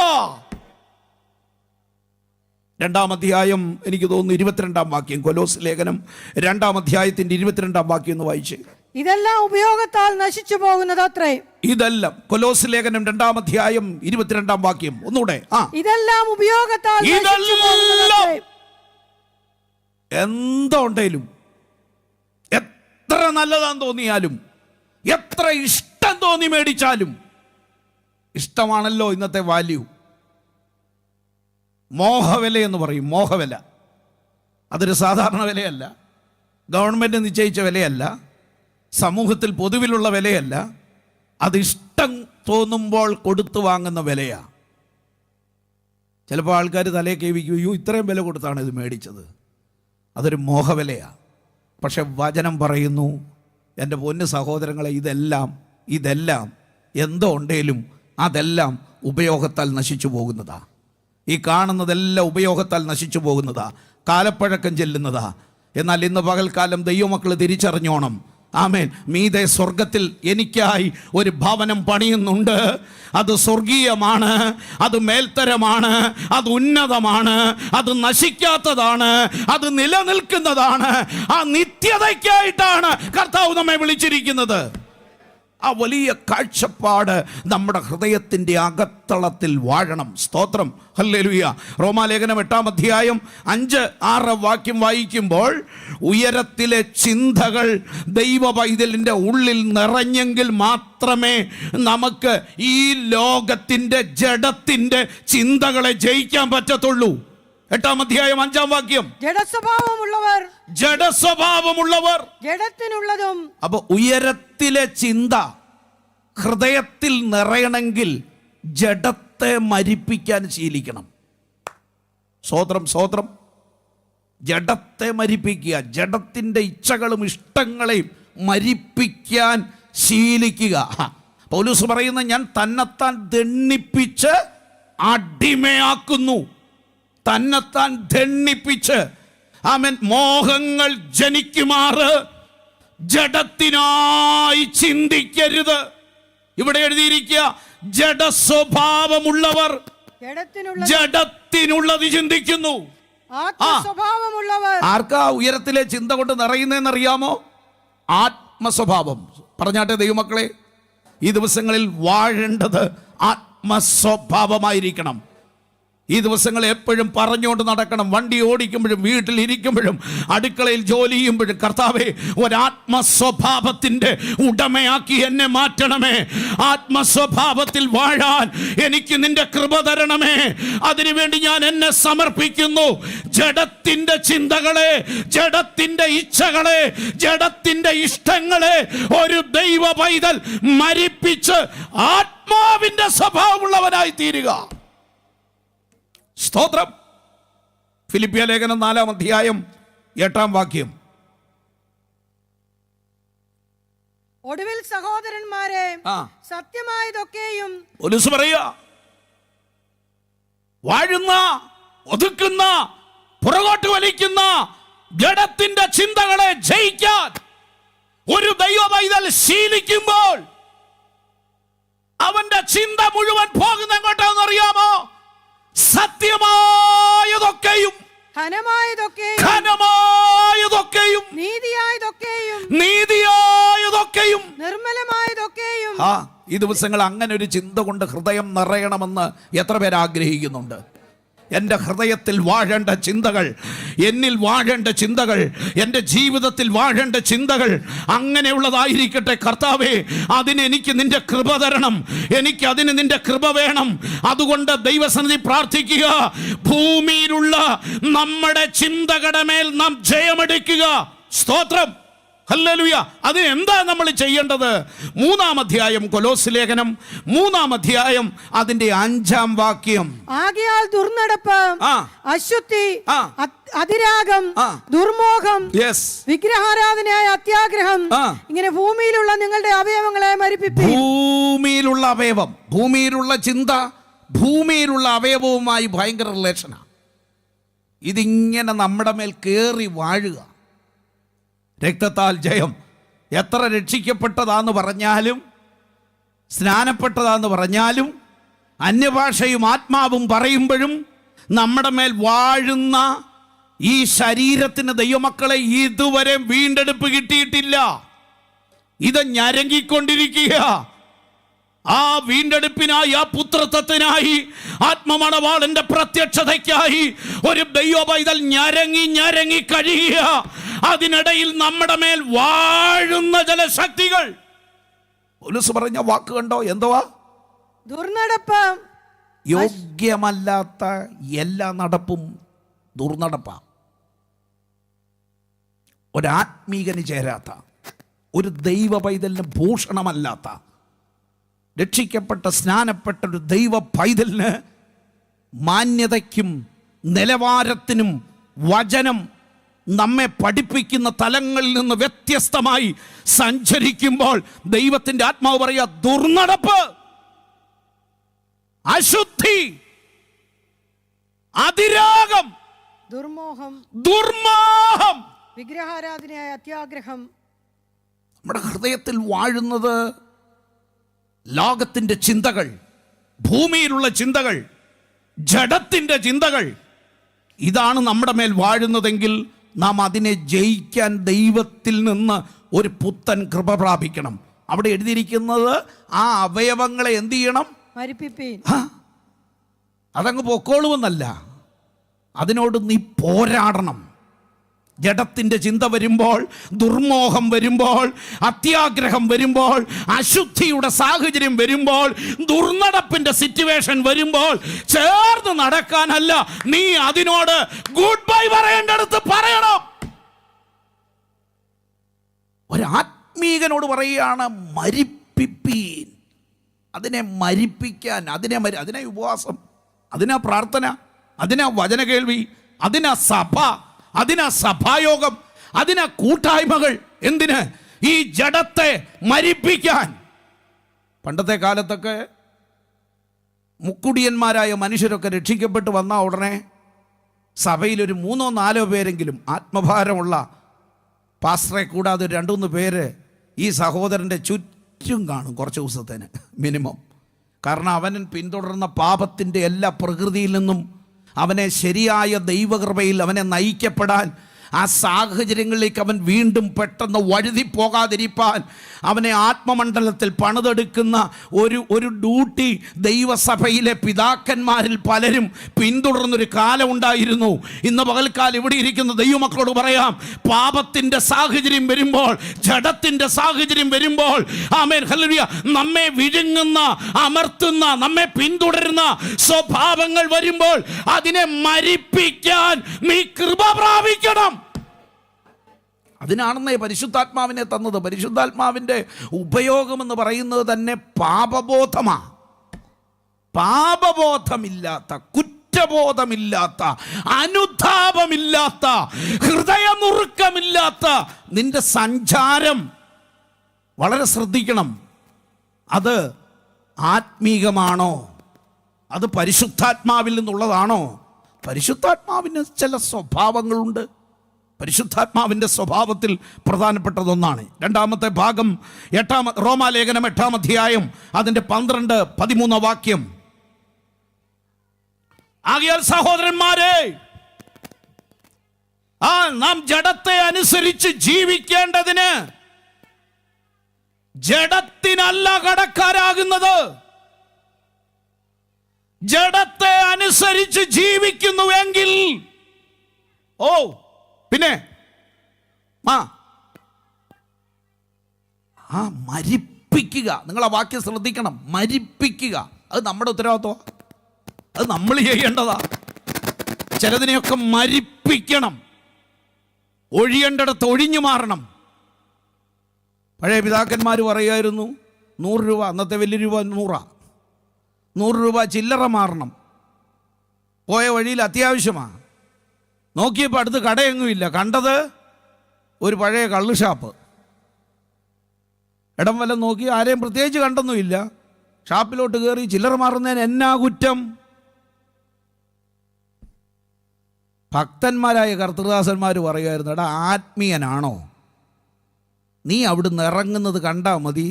2-ാം അധ്യായം, എനിക്ക് തോന്നുന്നു 22-ാം വാക്യം, കൊലോസ് ലേഖനം 2-ാം അധ്യായത്തിന്റെ 22-ാം വാക്യം ഒന്ന് വായിച്ചേ. ഇതെല്ലാം ഉപയോഗത്താൽ നശിച്ചു പോകുന്നത് അത്രേ. ഇതെല്ലാം, കൊലോസ് ലേഖനം 2-ാം അധ്യായം 22-ാം വാക്യം ഒന്നുകൂടെ. ഇതെല്ലാം ഉപയോഗത്താൽ നശിച്ചു പോകുന്നത് അത്രേ. എന്തുണ്ടേലും, എത്ര നല്ലതാന്ന് തോന്നിയാലും, എത്ര ഇഷ്ടം തോന്നി മേടിച്ചാലും, ഇഷ്ടമാണല്ലോ ഇന്നത്തെ വാല്യൂ. മോഹവില എന്ന് പറയും. മോഹവില അതൊരു സാധാരണ വിലയല്ല, ഗവൺമെൻറ് നിശ്ചയിച്ച വിലയല്ല, സമൂഹത്തിൽ പൊതുവിലുള്ള വിലയല്ല. അത് ഇഷ്ടം തോന്നുമ്പോൾ കൊടുത്തു വാങ്ങുന്ന വിലയാണ്. ചിലപ്പോൾ ആൾക്കാർ തലേ കേൾവിക്കും, അയ്യോ ഇത്രയും വില കൊടുത്താണ് ഇത് മേടിച്ചത്. അതൊരു മോഹവിലയാണ്. പക്ഷെ വചനം പറയുന്നു, എൻ്റെ പൊന്നു സഹോദരങ്ങളെ, ഇതെല്ലാം എന്തോ ഉണ്ടേലും അതെല്ലാം ഉപയോഗത്താൽ നശിച്ചു പോകുന്നതാ. ഈ കാണുന്നതെല്ലാം ഉപയോഗത്താൽ നശിച്ചു പോകുന്നതാ, കാലപ്പഴക്കം ചെല്ലുന്നതാ. എന്നാൽ ഇന്ന് പകൽക്കാലം ദൈവമക്കൾ തിരിച്ചറിഞ്ഞോണം. ആമേൻ. മീതെ സ്വർഗത്തിൽ എനിക്കായി ഒരു ഭവനം പണിയുന്നുണ്ട്. അത് സ്വർഗീയമാണ്, അത് മേൽത്തരമാണ്, അത് ഉന്നതമാണ്, അത് നശിക്കാത്തതാണ്, അത് നിലനിൽക്കുന്നതാണ്. ആ നിത്യതയ്ക്കായിട്ടാണ് കർത്താവ് നമ്മെ വിളിച്ചിരിക്കുന്നത്. ആ വലിയ കാഴ്ചപ്പാട് നമ്മുടെ ഹൃദയത്തിൻ്റെ അകത്തളത്തിൽ വാഴണം. സ്തോത്രം, ഹല്ലേലൂയ. റോമാലേഖനം 8-ാം അധ്യായം 5-6 വാക്യം വായിക്കുമ്പോൾ, ഉയരത്തിലെ ചിന്തകൾ ദൈവ പൈതലിൻ്റെ ഉള്ളിൽ നിറഞ്ഞെങ്കിൽ മാത്രമേ നമുക്ക് ഈ ലോകത്തിൻ്റെ ജഡത്തിൻ്റെ ചിന്തകളെ ജയിക്കാൻ പറ്റത്തുള്ളൂ. 8-ാം അധ്യായം 5-ാം വാക്യം, ജഡസ്വഭാവമുള്ളവർ ജഡത്തിനുള്ളതും. അപ്പൊ ഉയരത്തിലെ ചിന്ത ഹൃദയത്തിൽ നിറയണമെങ്കിൽ ജഡത്തെ മരിപ്പിക്കാൻ ശീലിക്കണം. സ്വോത്രം. ജഡത്തെ മരിപ്പിക്കുക, ജഡത്തിൻ്റെ ഇച്ഛകളും ഇഷ്ടങ്ങളെയും മരിപ്പിക്കാൻ ശീലിക്കുക. പൗലോസ് പറയുന്ന, ഞാൻ തന്നെത്താൻ ദണ്ണിപ്പിച്ച് അടിമയാക്കുന്നു. തന്നെത്താൻ ദണ്ണിപ്പിച്ച്, ആമേൻ, മോഹങ്ങൾ ജനിക്കുമാറ് ജഡത്തിനായി ചിന്തിക്കരുത്. ഇവിടെ എഴുതിയിരിക്കുക, ജഡസ്വഭാവമുള്ളവർ ജഡത്തിനുള്ളത് ചിന്തിക്കുന്നു. ആർക്കാ ഉയരത്തിലെ ചിന്ത കൊണ്ട് നിറയുന്നതെന്നറിയാമോ? ആത്മസ്വഭാവം. പറഞ്ഞാട്ടെ ദൈവമക്കളെ, ഈ ദിവസങ്ങളിൽ വാഴേണ്ടത് ആത്മസ്വഭാവമായിരിക്കണം. ഈ ദിവസങ്ങൾ എപ്പോഴും പറഞ്ഞുകൊണ്ട് നടക്കണം. വണ്ടി ഓടിക്കുമ്പോഴും, വീട്ടിലിരിക്കുമ്പോഴും, അടുക്കളയിൽ ജോലി ചെയ്യുമ്പോഴും, കർത്താവേ, ഒരാത്മസ്വഭാവത്തിൻ്റെ ഉടമയാക്കി എന്നെ മാറ്റണമേ. ആത്മസ്വഭാവത്തിൽ വാഴാൻ എനിക്ക് നിന്റെ കൃപ തരണമേ. അതിനുവേണ്ടി ഞാൻ എന്നെ സമർപ്പിക്കുന്നു. ജഡത്തിൻ്റെ ചിന്തകളെ, ജഡത്തിൻ്റെ ഇച്ഛകളെ, ജഡത്തിൻ്റെ ഇഷ്ടങ്ങളെ ഒരു ദൈവ പൈതൽ മരിപ്പിച്ച് ആത്മാവിൻ്റെ സ്വഭാവമുള്ളവനായി തീരുക. സ്തോത്രം. ഫിലിപ്പിയ ലേഖനം 4-ാം അധ്യായം 8-ാം വാക്യം, ഒടുവിൽ സഹോദരന്മാരെ, സത്യമായതൊക്കെയും പൗലോസ് പറയുക, വാഴുന്ന, ഒതുക്കുന്ന, പുറകോട്ട് വലിക്കുന്ന ജഡത്തിന്റെ ചിന്തകളെ ജയിക്കാൻ ഒരു ദൈവ പൈതൽ ശീലിക്കുമ്പോൾ അവന്റെ ചിന്ത മുഴുവൻ പോകുന്ന എങ്ങോട്ടാണെന്ന് അറിയാമോ? സത്യമായതൊക്കെയും, ഘനമായതൊക്കെയും, നീതിയായതൊക്കെയും, നിർമ്മലമായതൊക്കെയും. ഈ ദിവസങ്ങൾ അങ്ങനെ ഒരു ചിന്ത കൊണ്ട് ഹൃദയം നിറയണമെന്ന് എത്ര പേർ ആഗ്രഹിക്കുന്നുണ്ട്? എൻ്റെ ഹൃദയത്തിൽ വാഴേണ്ട ചിന്തകൾ, എന്നിൽ വാഴേണ്ട ചിന്തകൾ, എൻ്റെ ജീവിതത്തിൽ വാഴേണ്ട ചിന്തകൾ അങ്ങനെയുള്ളതായിരിക്കട്ടെ. കർത്താവേ, അതിനെനിക്ക് നിന്റെ കൃപ തരണം. എനിക്ക് അതിന് നിന്റെ കൃപ വേണം. അതുകൊണ്ട് ദൈവസന്നിധി പ്രാർത്ഥിക്കുക, ഭൂമിയിലുള്ള നമ്മുടെ ചിന്തകളുടെ മേൽ നാം ജയമെടുക്കുക. സ്തോത്രം. ഹല്ലേലൂയ. അത് എന്താ നമ്മൾ ചെയ്യേണ്ടത്? 3-ാം അധ്യായം കൊലോസ്യ ലേഖനം 3-ാം അധ്യായം അതിന്റെ 5-ാം വാക്യം. ആകയാൽ ദുർനടപ്പ്, അശുദ്ധി, അതിരാഗം, ദുർമോഹം, വിഗ്രഹാരാധനയായ അത്യാഗ്രഹം, ഇങ്ങനെ ഭൂമിയിലുള്ള നിങ്ങളുടെ അവയവങ്ങളെ മരിപ്പിപ്പീൻ. ഭൂമിയിലുള്ള അവയവം, ഭൂമിയിലുള്ള ചിന്ത, ഭൂമിയിലുള്ള അവയവവുമായി ഭയങ്കര റിലേഷനാണ്. ഇതിങ്ങനെ നമ്മുടെ മേൽ കയറി വാഴുക. രക്തത്താൽ ജയം. എത്ര രക്ഷിക്കപ്പെട്ടതാന്ന് പറഞ്ഞാലും, സ്നാനപ്പെട്ടതാന്ന് പറഞ്ഞാലും, അന്യഭാഷയും ആത്മാവും പറയുമ്പോഴും നമ്മുടെ മേൽ വാഴുന്ന ഈ ശരീരത്തിന് ദൈവമക്കളെ ഇതുവരെ വീണ്ടെടുപ്പ് കിട്ടിയിട്ടില്ല. ഇത് ഞരങ്ങിക്കൊണ്ടിരിക്കുക. ആ വീണ്ടെടുപ്പിനായി, ആ പുത്രത്വത്തിനായി, ആത്മമണവാളന്റെ പ്രത്യക്ഷതയ്ക്കായി ഒരു ദൈവ പൈതൽ ഞരങ്ങി കഴിയുക. അതിനിടയിൽ നമ്മുടെ മേൽ വാഴുന്ന ചില ശക്തികൾ. പോലീസ് പറഞ്ഞ വാക്ക് കണ്ടോ? എന്തുവാ? ദുർനടപ്പ്. യോഗ്യമല്ലാത്ത എല്ലാ നടപ്പും ദുർനടപ്പാ. ഒരാത്മീകന് ചേരാത്ത, ഒരു ദൈവ പൈതലിന് ഭൂഷണമല്ലാത്ത, രക്ഷിക്കപ്പെട്ട സ്നാനപ്പെട്ട ഒരു ദൈവ പൈതലിന് മാന്യതയ്ക്കും നിലവാരത്തിനും വചനം നമ്മെ പഠിപ്പിക്കുന്ന തലങ്ങളിൽ നിന്ന് വ്യത്യസ്തമായി സഞ്ചരിക്കുമ്പോൾ ദൈവത്തിൻ്റെ ആത്മാവ് പറയുക, ദുർനടപ്പ്, അശുദ്ധി, അതിരാഗം, ദുർമോഹം, വിഗ്രഹാരാധനയായ അത്യാഗ്രഹം. നമ്മുടെ ഹൃദയത്തിൽ വാഴുന്നത് ലോകത്തിൻ്റെ ചിന്തകൾ, ഭൂമിയിലുള്ള ചിന്തകൾ, ജഡത്തിൻ്റെ ചിന്തകൾ. ഇതാണ് നമ്മുടെ മേൽ വാഴുന്നതെങ്കിൽ നാം അതിനെ ജയിക്കാൻ ദൈവത്തിൽ നിന്ന് ഒരു പുത്തൻ കൃപ പ്രാപിക്കണം. അവിടെ എഴുതിയിരിക്കുന്നത് ആ അവയവങ്ങളെ എന്ത് ചെയ്യണം? മരിപ്പിപ്പീൻ. അതങ്ങ് പൊക്കോളുമെന്നല്ല, അതിനോട് നീ പോരാടണം. ജഡത്തിൻ്റെ ചിന്ത വരുമ്പോൾ, ദുർമോഹം വരുമ്പോൾ, അത്യാഗ്രഹം വരുമ്പോൾ, അശുദ്ധിയുടെ സാഹചര്യം വരുമ്പോൾ, ദുർനടപ്പിൻ്റെ സിറ്റുവേഷൻ വരുമ്പോൾ ചേർന്ന് നടക്കാനല്ല, നീ അതിനോട് ഗുഡ് ബൈ പറയേണ്ടടുത്ത് പറയണം. ഒരാത്മീകനോട് പറയുകയാണ്, മരിപ്പിപ്പീൻ. അതിനെ മരിപ്പിക്കാൻ, അതിനെ ഉപവാസം, അതിനാ പ്രാർത്ഥന, അതിനാ വചന കേൾവി, അതിനാ സഭ, അതിനാ സഭായോഗം, അതിനാ കൂട്ടായ്മകൾ. എന്തിന്? ഈ ജഡത്തെ മരിപ്പിക്കാൻ. പണ്ടത്തെ കാലത്തൊക്കെ മുക്കുടിയന്മാരായ മനുഷ്യരൊക്കെ രക്ഷിക്കപ്പെട്ട് വന്ന ഉടനെ സഭയിലൊരു 3-4 പേരെങ്കിലും ആത്മഭാരമുള്ള, പാസ്റ്ററെ കൂടാതെ 2-3 പേര് ഈ സഹോദരൻ്റെ ചുറ്റും കാണും കുറച്ച് ദിവസത്തേന് മിനിമം. കാരണം അവൻ പിന്തുടർന്ന പാപത്തിൻ്റെ എല്ലാ പ്രകൃതിയിൽ നിന്നും അവനെ ശരിയായ ദൈവകൃപയിൽ അവനെ നയിക്കപ്പെടാൻ, ആ സാഹചര്യങ്ങളിലേക്ക് അവൻ വീണ്ടും പെട്ടെന്ന് വഴുതി പോകാതിരിപ്പാൻ അവനെ ആത്മമണ്ഡലത്തിൽ പണിതെടുക്കുന്ന ഒരു ഡ്യൂട്ടി ദൈവസഭയിലെ പിതാക്കന്മാരിൽ പലരും പിന്തുടർന്നൊരു കാലം ഉണ്ടായിരുന്നു. ഇന്ന് പകൽക്കാലം ഇവിടെ ഇരിക്കുന്ന ദൈവമക്കളോട് പറയാം, പാപത്തിൻ്റെ സാഹചര്യം വരുമ്പോൾ, ജഡത്തിൻ്റെ സാഹചര്യം വരുമ്പോൾ, ആമേൻ ഹല്ലേലൂയ, നമ്മെ വിഴുങ്ങുന്ന, അമർത്തുന്ന, നമ്മെ പിന്തുടരുന്ന സ്വഭാവങ്ങൾ വരുമ്പോൾ അതിനെ മരിപ്പിക്കാൻ നീ കൃപ പ്രാപിക്കണം. അതിനാണെന്നേ പരിശുദ്ധാത്മാവിനെ തന്നത്. പരിശുദ്ധാത്മാവിൻ്റെ ഉപയോഗമെന്ന് പറയുന്നത് തന്നെ പാപബോധമാണ്. പാപബോധമില്ലാത്ത, കുറ്റബോധമില്ലാത്ത, അനുതാപമില്ലാത്ത, ഹൃദയനുറുക്കമില്ലാത്ത നിന്റെ സഞ്ചാരം വളരെ ശ്രദ്ധിക്കണം. അത് ആത്മീകമാണോ? അത് പരിശുദ്ധാത്മാവിൽ നിന്നുള്ളതാണോ? പരിശുദ്ധാത്മാവിന് ചില സ്വഭാവങ്ങളുണ്ട്. പരിശുദ്ധാത്മാവിൻ്റെ സ്വഭാവത്തിൽ പ്രധാനപ്പെട്ടതൊന്നാണ്. 2-ാമത്തെ ഭാഗം റോമാലേഖനം 8-ാം അധ്യായം അതിൻ്റെ 12-13 വാക്യം. ആകയാൽ സഹോദരന്മാരെ, നാം ജഡത്തെ അനുസരിച്ച് ജീവിക്കേണ്ടതിന് ജഡത്തിനല്ല കടക്കാരാകുന്നത്. ജഡത്തെ അനുസരിച്ച് ജീവിക്കുന്നുവെങ്കിൽ പിന്നെ മരിപ്പിക്കുക. നിങ്ങൾ ആ വാക്യം ശ്രദ്ധിക്കണം, മരിപ്പിക്കുക. അത് നമ്മുടെ ഉത്തരവാദിത്വം, അത് നമ്മൾ ചെയ്യേണ്ടതാ. ചിലതിനെയൊക്കെ മരിപ്പിക്കണം, ഒഴിയേണ്ടടത്ത് ഒഴിഞ്ഞു മാറണം. പഴയ പിതാക്കന്മാർ പറയുമായിരുന്നു 100 രൂപ, അന്നത്തെ വലിയ രൂപ 100 രൂപ ചില്ലറ മാറണം. പോയ വഴിയിൽ അത്യാവശ്യമാണ്. നോക്കിയപ്പോൾ അടുത്ത് കടയെങ്ങുമില്ല. കണ്ടത് ഒരു പഴയ കള്ള് ഷാപ്പ്. ഇടം വല്ലം നോക്കി ആരെയും പ്രത്യേകിച്ച് കണ്ടൊന്നുമില്ല. ഷാപ്പിലോട്ട് കയറി ചില്ലറ മാറുന്നതിന് എന്നാ കുറ്റം? ഭക്തന്മാരായ കർത്തൃദാസന്മാർ പറയുമായിരുന്നു, എടാ ആത്മീയനാണോ നീ? അവിടുന്ന് ഇറങ്ങുന്നത് കണ്ടാൽ മതി,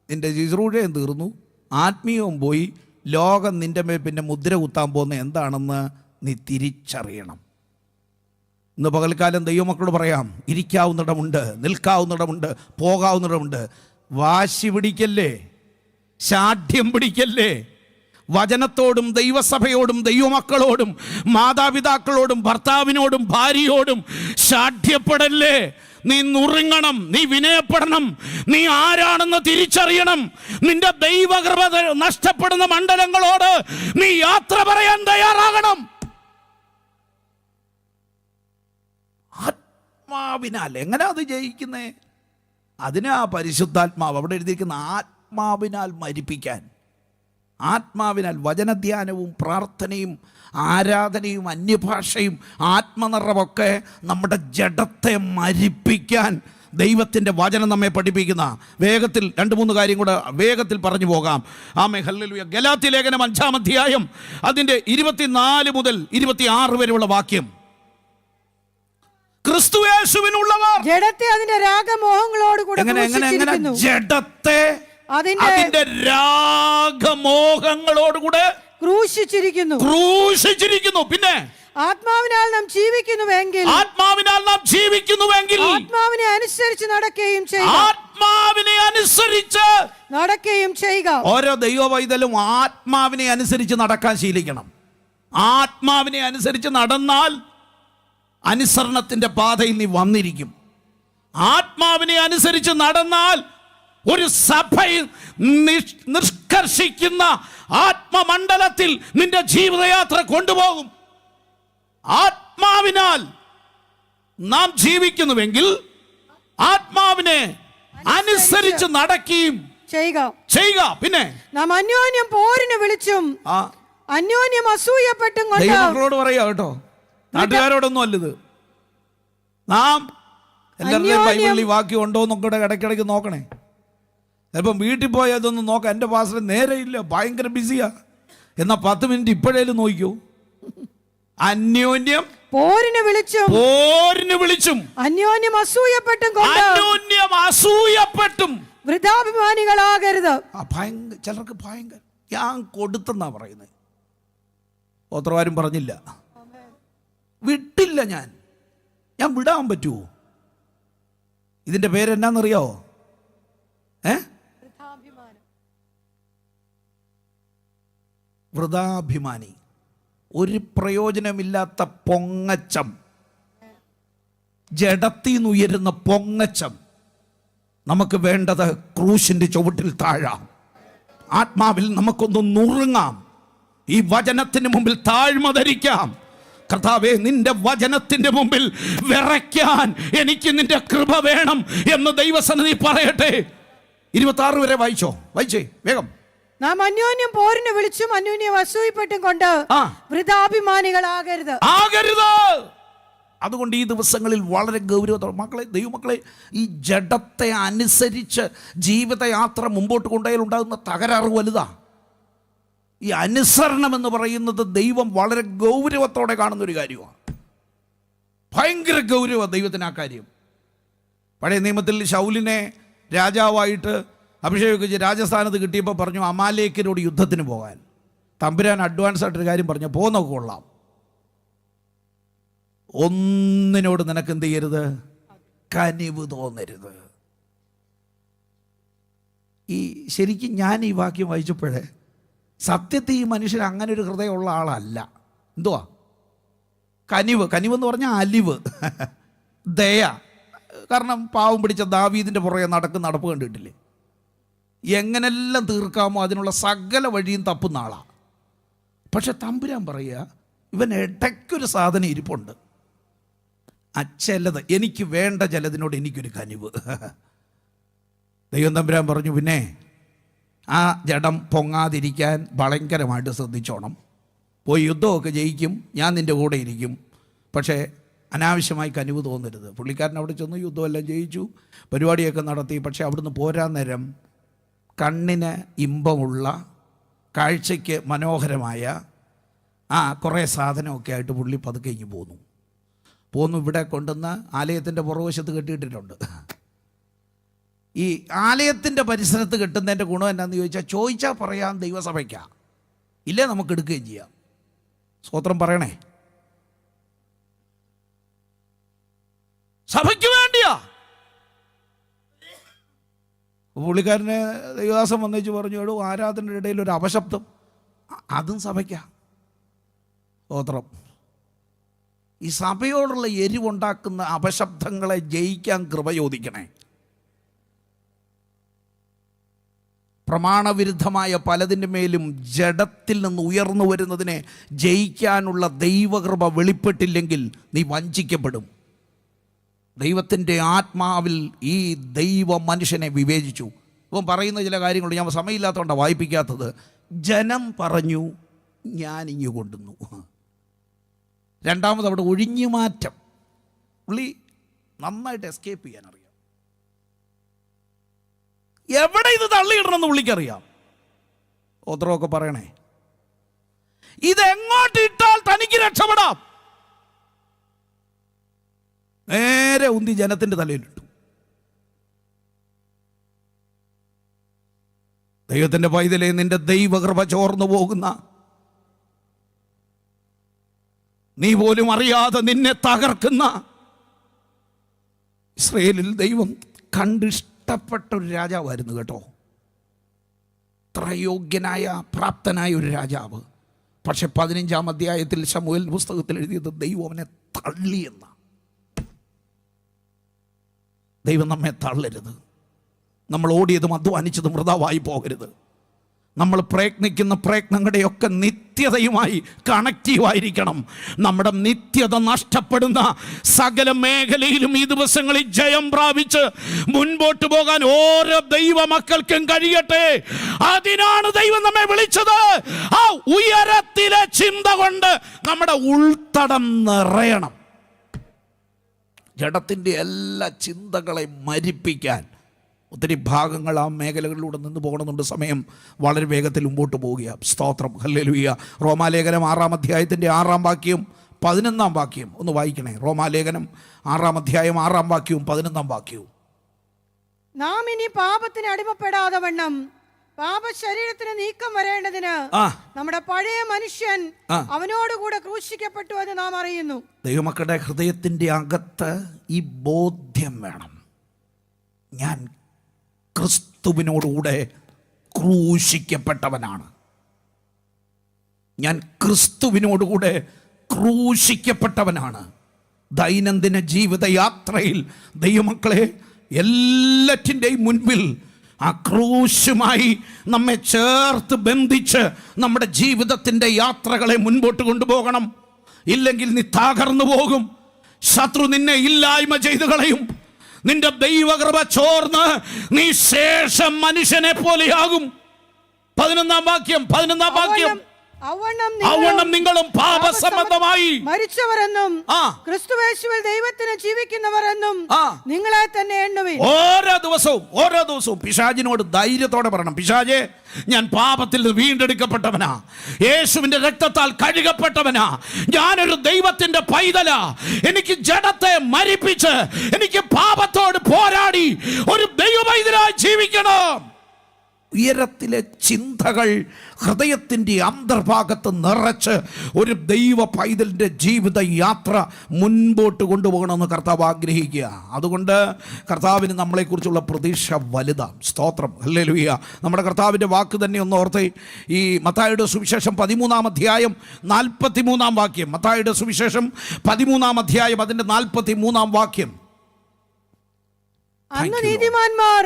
നിൻ്റെ ശുശ്രൂഷയും തീർന്നു, ആത്മീയവും പോയി, ലോകം നിൻ്റെ മേൽ പിന്നെ മുദ്ര കുത്താൻ പോകുന്ന എന്താണെന്ന് നീ തിരിച്ചറിയണം. ഇന്ന് പകൽക്കാലം ദൈവമക്കളോട് പറയാം, ഇരിക്കാവുന്നിടമുണ്ട്, നിൽക്കാവുന്നിടമുണ്ട്, പോകാവുന്നിടമുണ്ട്. വാശി പിടിക്കല്ലേ, ശാഠ്യം പിടിക്കല്ലേ. വചനത്തോടും ദൈവസഭയോടും ദൈവമക്കളോടും മാതാപിതാക്കളോടും ഭർത്താവിനോടും ഭാര്യയോടും ശാഠ്യപ്പെടല്ലേ. നീ നുറുങ്ങണം, നീ വിനയപ്പെടണം, നീ ആരാണെന്ന് തിരിച്ചറിയണം. നിന്റെ ദൈവകൃപ നഷ്ടപ്പെടുന്ന മണ്ഡലങ്ങളോട് നീ യാത്ര പറയാൻ തയ്യാറാകണം. ആത്മാവിനാൽ എങ്ങനെയാ അത് ജയിക്കുന്നേ? അതിനാ പരിശുദ്ധാത്മാവ് അവിടെ എഴുതിയിരിക്കുന്ന, ആത്മാവിനാൽ മരിപ്പിക്കാൻ. ആത്മാവിനാൽ വചനധ്യാനവും പ്രാർത്ഥനയും ആരാധനയും അന്യഭാഷയും ആത്മനിറവൊക്കെ നമ്മുടെ ജഡത്തെ മരിപ്പിക്കാൻ ദൈവത്തിൻ്റെ വചനം നമ്മെ പഠിപ്പിക്കുന്ന. വേഗത്തിൽ 2-3 കാര്യം കൂടെ വേഗത്തിൽ പറഞ്ഞു പോകാം. ആമേൻ, ഹല്ലേലൂയ. ഗലാത്യ ലേഖനം 5-ാം അധ്യായം അതിൻ്റെ 24 മുതൽ 26 വരെയുള്ള വാക്യം. ക്രിസ്തുയേശുവിനുള്ളവർ ജഡത്തെ അതിന്റെ രാഗമോഹങ്ങളോട് കൂടെ ക്രൂശിച്ചിരിക്കുന്നു. ജഡത്തെ അതിന്റെ രാഗമോഹങ്ങളോടുകൂടെ ക്രൂശിച്ചിരിക്കുന്നു. പിന്നെ ആത്മാവിനാൽ നാം ജീവിക്കുന്നുവെങ്കിൽ ആത്മാവിനെ അനുസരിച്ച് നടക്കുകയും ചെയ്യുക. ഓരോ ദൈവ പൈതലും ആത്മാവിനെ അനുസരിച്ച് നടക്കാൻ ശീലിക്കണം. ആത്മാവിനെ അനുസരിച്ച് നടന്നാൽ അനുസരണത്തിന്റെ പാതയിൽ നീ വന്നിരിക്കും. ആത്മാവിനെ അനുസരിച്ച് നടന്നാൽ ഒരു സഭയിൽ നിഷ്കർഷിക്കുന്ന ആത്മമണ്ഡലത്തിൽ നിന്റെ ജീവിതയാത്ര കൊണ്ടുപോകും. ആത്മാവിനാൽ നാം ജീവിക്കുന്നുവെങ്കിൽ ആത്മാവിനെ അനുസരിച്ച് നടക്കുകയും ചെയ്യുക. പിന്നെ നാം അന്യോന്യം പോരിന് വിളിച്ചും അന്യോന്യം അസൂയപ്പെട്ടും കൊണ്ട് ദൈവങ്ങളോട് പറയാ കേട്ടോ, നാട്ടുകാരോടൊന്നും അല്ലത്. നാം എല്ലാവരുടെയും ബൈബിളിൽ വാക്യം ഉണ്ടോ എന്നൊക്കെ ഇടയ്ക്കിടയ്ക്ക് നോക്കണേ. ചിലപ്പം വീട്ടിൽ പോയാൽ അതൊന്നും നോക്കാം. എൻ്റെ പാസ്റ്റർ നേരെ ഇല്ല, ഭയങ്കര ബിസിയാ. എന്നാൽ 10 മിനിറ്റ് ഇപ്പോഴേലും നോക്കൂ. അന്യോന്യം പോരിന് വിളിച്ചും അന്യോന്യം അസൂയപ്പെട്ടും വൃഥാഭിമാനികളാകരുത്. ചിലർക്ക് ഭയങ്കര ഞാൻ കൊടുത്തെന്നാ പറയുന്നത്. ഓത്രവാരും പറഞ്ഞില്ല, വിട്ടില്ല. ഞാൻ വിടാൻ പറ്റുമോ? ഇതിൻ്റെ പേരെന്നാന്നറിയോ? വൃഥാഭിമാനി. ഒരു പ്രയോജനമില്ലാത്ത പൊങ്ങച്ചം, ജഡത്തിന്ന് ഉയരുന്ന പൊങ്ങച്ചം. നമുക്ക് വേണ്ടത് ക്രൂശിന്റെ ചുവട്ടിൽ താഴാം. ആത്മാവിൽ നമുക്കൊന്ന് നുറുങ്ങാം. ഈ വചനത്തിന് മുമ്പിൽ താഴ്മ ധരിക്കാം. കർത്താവേ, നിന്റെ വചനത്തിന്റെ മുമ്പിൽ വിറയ്ക്കാൻ എനിക്ക് നിന്റെ കൃപ വേണം എന്ന് ദൈവസന്നിധി പറയട്ടെ. 26 വരെ വായിച്ചേ വേഗം. നാം അന്യോന്യം പോരിന് വിളിച്ചും അന്യോന്യം അസൂയപ്പെട്ടും കൊണ്ട് വൃഥാഭിമാനികളാകരുത്. അതുകൊണ്ട് ഈ ദിവസങ്ങളിൽ വളരെ ഗൗരവത്തോടെ ദൈവമക്കളെ, ഈ ജഡത്തെ അനുസരിച്ച് ജീവിതയാത്ര മുമ്പോട്ട് കൊണ്ടുപോയാൽ ഉണ്ടാകുന്ന തകരാറ് വലുതാ. ഈ അനുസരണം എന്ന് പറയുന്നത് ദൈവം വളരെ ഗൗരവത്തോടെ കാണുന്നൊരു കാര്യമാണ്. ഭയങ്കര ഗൗരവ ദൈവത്തിന് ആ കാര്യം. പഴയ നിയമത്തിൽ ശൗലിനെ രാജാവായിട്ട് അഭിഷേകിച്ച് രാജസ്ഥാനത്ത് കിട്ടിയപ്പോൾ പറഞ്ഞു, അമാലേക്കിനോട് യുദ്ധത്തിന് പോകാൻ. തമ്പുരാൻ അഡ്വാൻസ് ആയിട്ടൊരു കാര്യം പറഞ്ഞു, പോന്നൊക്കെ കൊള്ളാം, ഒന്നിനോട് നിനക്ക് എന്ത് ചെയ്യരുത്, കനിവ് തോന്നരുത്. ഈ ശരിക്കും ഞാൻ ഈ വാക്യം വായിച്ചപ്പോഴേ സത്യത്തിൽ ഈ മനുഷ്യൻ അങ്ങനെ ഒരു ഹൃദയമുള്ള ആളല്ല. എന്തുവാ കനിവെന്ന് പറഞ്ഞാൽ അലിവ്, ദയ. കാരണം പാവം പിടിച്ച ദാവീദിൻ്റെ പുറകെ നടപ്പ് കണ്ടിട്ടില്ലേ? എങ്ങനെല്ലാം തീർക്കാമോ അതിനുള്ള സകല വഴിയും തപ്പുന്ന ആളാണ്. പക്ഷെ തമ്പുരാൻ പറയുക, ഇവൻ ഇടയ്ക്കൊരു സാധനം ഇരിപ്പുണ്ട്, ചിലത് എനിക്ക് വേണ്ട ചിലതിനോട് എനിക്കൊരു കനിവ്. ദൈവം തമ്പുരാൻ പറഞ്ഞു, പിന്നെ ആ ജഡം പൊങ്ങാതിരിക്കാൻ ഭയങ്കരമായിട്ട് ശ്രദ്ധിച്ചോണം. പോയി യുദ്ധമൊക്കെ ജയിക്കും, ഞാൻ നിൻ്റെ കൂടെ ഇരിക്കും, പക്ഷേ അനാവശ്യമായി കനിവ് തോന്നരുത്. പുള്ളിക്കാരൻ അവിടെ ചെന്ന് യുദ്ധമെല്ലാം ജയിച്ചു, പരിപാടിയൊക്കെ നടത്തി. പക്ഷേ അവിടുന്ന് പോരാൻ നേരം കണ്ണിന് ഇമ്പമുള്ള, കാഴ്ചയ്ക്ക് മനോഹരമായ കുറേ സാധനമൊക്കെ ആയിട്ട് പുള്ളി പതുക്കെ ഇങ്ങ് പോന്നു. ഇവിടെ കൊണ്ടുവന്ന് ആലയത്തിൻ്റെ പുറകുവശത്ത് കെട്ടിയിട്ടിട്ടുണ്ട്. ഈ ആലയത്തിൻ്റെ പരിസരത്ത് കെട്ടുന്നതിൻ്റെ ഗുണം എന്നാന്ന് ചോദിച്ചാൽ പറയാം ദൈവസഭയ്ക്കാണ്, ഇല്ലേ നമുക്ക് എടുക്കുകയും ചെയ്യാം. സ്തോത്രം പറയണേ. സഭയ്ക്ക് വേണ്ടിയാ. പുള്ളിക്കാരനെ ദൈവദാസൻ വന്നേച്ച് പറഞ്ഞു, എടോ ആരാധനയുടെ ഇടയിൽ ഒരു അപശബ്ദം, അതും സഭയ്ക്കാ. സ്തോത്രം. ഈ സഭയോടുള്ള എരിവുണ്ടാക്കുന്ന അപശബ്ദങ്ങളെ ജയിക്കാൻ കൃപ ചോദിക്കണേ. പ്രമാണവിരുദ്ധമായ പലതിൻ്റെ മേലും ജഡത്തിൽ നിന്ന് ഉയർന്നു വരുന്നതിനെ ജയിക്കാനുള്ള ദൈവകൃപ വെളിപ്പെട്ടില്ലെങ്കിൽ നീ വഞ്ചിക്കപ്പെടും. ദൈവത്തിൻ്റെ ആത്മാവിൽ ഈ ദൈവ മനുഷ്യനെ വിവേചിച്ചു. ഇപ്പം പറയുന്ന ചില കാര്യങ്ങളുണ്ട്, ഞാൻ സമയമില്ലാത്തതുകൊണ്ടാണ് വായിപ്പിക്കാത്തത്. ജനം പറഞ്ഞു, ഞാനിങ്ങു കൊണ്ടുവന്നു. രണ്ടാമത് അവിടെ ഒഴിഞ്ഞുമാറ്റം. പുള്ളി നന്നായിട്ട് എസ്കേപ്പ് ചെയ്യാൻ അറിയാം. എവിടെ ഇത് തള്ളിയിടണമെന്ന് പുള്ളിക്കറിയാം. ഓത്രമൊക്കെ പറയണേ, ഇതെങ്ങോട്ട് ഇട്ടാൽ തനിക്ക് രക്ഷപ്പെടാം. നേരെ ഉന്തി ജനത്തിൻ്റെ തലയിലിട്ടു. ദൈവത്തിൻ്റെ പൈതലേ, നിന്റെ ദൈവകൃപ ചോർന്നു പോകുന്ന, നീ പോലും അറിയാതെ നിന്നെ തകർക്കുന്ന, ഇസ്രായേലിൽ ദൈവം കണ്ടിഷ്ടപ്പെട്ട ഒരു രാജാവായിരുന്നു കേട്ടോ. ഇത്ര യോഗ്യനായ പ്രാപ്തനായ ഒരു രാജാവ്. പക്ഷെ 15-ാം അധ്യായത്തിൽ ശമൂവേൽ പുസ്തകത്തിൽ എഴുതിയത് ദൈവം അവനെ തള്ളിയെന്ന. ദൈവം നമ്മെ തള്ളരുത്. നമ്മൾ ഓടിയതും അധ്വാനിച്ചതും വൃഥാവായി പോകരുത്. നമ്മൾ പ്രയത്നിക്കുന്ന പ്രയത്നങ്ങളുടെയൊക്കെ നിത്യതയുമായി കണക്റ്റീവായിരിക്കണം. നമ്മുടെ നിത്യത നഷ്ടപ്പെടുന്ന സകല മേഖലയിലും ഈ ദിവസങ്ങളിൽ ജയം പ്രാപിച്ച് മുൻപോട്ട് പോകാൻ ഓരോ ദൈവ മക്കൾക്കും കഴിയട്ടെ. അതിനാണ് ദൈവം നമ്മെ വിളിച്ചത്. ആ ഉയരത്തിലെ ചിന്ത കൊണ്ട് നമ്മുടെ ഉൾത്തടം നിറയണം. ജഡത്തിൻ്റെ എല്ലാ ചിന്തകളെ മരിപ്പിക്കാൻ ഒത്തിരി ഭാഗങ്ങൾ ആ മേഖലകളിലൂടെ നിന്ന് പോകണമെന്നുണ്ട്. സമയം വളരെ വേഗത്തിൽ മുമ്പോട്ട് പോവുകയാണ്. സ്തോത്രം, ഹല്ലേലൂയ. റോമാലേഖനം 6-ാം അധ്യായത്തിൻ്റെ 6-ാം വാക്യവും 11-ാം വാക്യം ഒന്ന് വായിക്കണേ. റോമാലേഖനം 6-ാം അധ്യായം 6-ാം വാക്യവും 11-ാം വാക്യവും. നാം ഇനി പാപത്തിന് അടിമപ്പെടാതെ വണ്ണം പാപശരീരത്തിന് നീക്കം വരേണ്ടതിന് നമ്മുടെ പഴയ മനുഷ്യൻ അവനോടുകൂടെ ക്രൂശിക്കപ്പെട്ടു എന്ന് നാം അറിയുന്നു. ദൈവമക്കളുടെ ഹൃദയത്തിൻ്റെ അകത്ത് ഈ ബോധ്യം വേണം. ഞാൻ ക്രിസ്തുവിനോടുകൂടെ ക്രൂശിക്കപ്പെട്ടവനാണ്. ഞാൻ ക്രിസ്തുവിനോടുകൂടെ ക്രൂശിക്കപ്പെട്ടവനാണ്. ദൈനംദിന ജീവിതയാത്രയിൽ ദൈവമക്കളെ എല്ലാറ്റിൻ്റെയും മുൻപിൽ ആ ക്രൂശുമായി നമ്മെ ചേർത്ത് ബന്ധിച്ച് നമ്മുടെ ജീവിതത്തിൻ്റെ യാത്രകളെ മുൻപോട്ട് കൊണ്ടുപോകണം. ഇല്ലെങ്കിൽ നീ തകർന്നു പോകും. ശത്രു നിന്നെ ഇല്ലായ്മ ചെയ്തു കളയും. നിന്റെ ദൈവകൃപ ചോർന്ന് നീ ശേഷം മനുഷ്യനെ പോലെയാകും. 11-ാം വാക്യം. അവണ്ണം നിങ്ങളും പാപസംബന്ധമായി മരിച്ചവരെന്നും ക്രിസ്തുയേശുവിൽ ദൈവത്തിന് ജീവിക്കുന്നവരെന്നും നിങ്ങളെ തന്നെ എണ്ണുവിൻ. ഓരോ ദിവസവും പിശാചിനോട് ധൈര്യത്തോടെ പറയണം, പിശാചേ, ഞാൻ പാപത്തിൽ നിന്ന് വീണ്ടെടുക്കപ്പെട്ടവനാ, യേശുവിന്റെ രക്തത്താൽ കഴുകപ്പെട്ടവനാ, ഞാനൊരു ദൈവത്തിന്റെ പൈതലാ. എനിക്ക് ജഡത്തെ മരിപ്പിച്ച് എനിക്ക് പാപത്തോട് പോരാടി ഒരു ദൈവ പൈതലായി ജീവിക്കണം. ഉയരത്തിലെ ചിന്തകൾ ഹൃദയത്തിൻ്റെ അന്തർഭാഗത്ത് നിറച്ച് ഒരു ദൈവ പൈതലിൻ്റെ ജീവിത യാത്ര മുൻപോട്ട് കൊണ്ടുപോകണമെന്ന് കർത്താവ് ആഗ്രഹിക്കുക. അതുകൊണ്ട് കർത്താവിന് നമ്മളെക്കുറിച്ചുള്ള പ്രതീക്ഷ വലുതാണ്. സ്തോത്രം, ഹല്ലേലൂയ. നമ്മുടെ കർത്താവിൻ്റെ വാക്ക് തന്നെ ഒന്ന് ഓർത്ത്, ഈ മത്തായിയുടെ സുവിശേഷം 13-ാം അധ്യായം 43-ാം വാക്യം. മത്തായിയുടെ സുവിശേഷം 13-ാം അധ്യായം അതിൻ്റെ 43-ാം വാക്യം. അന്ന് നീതിമാന്മാർ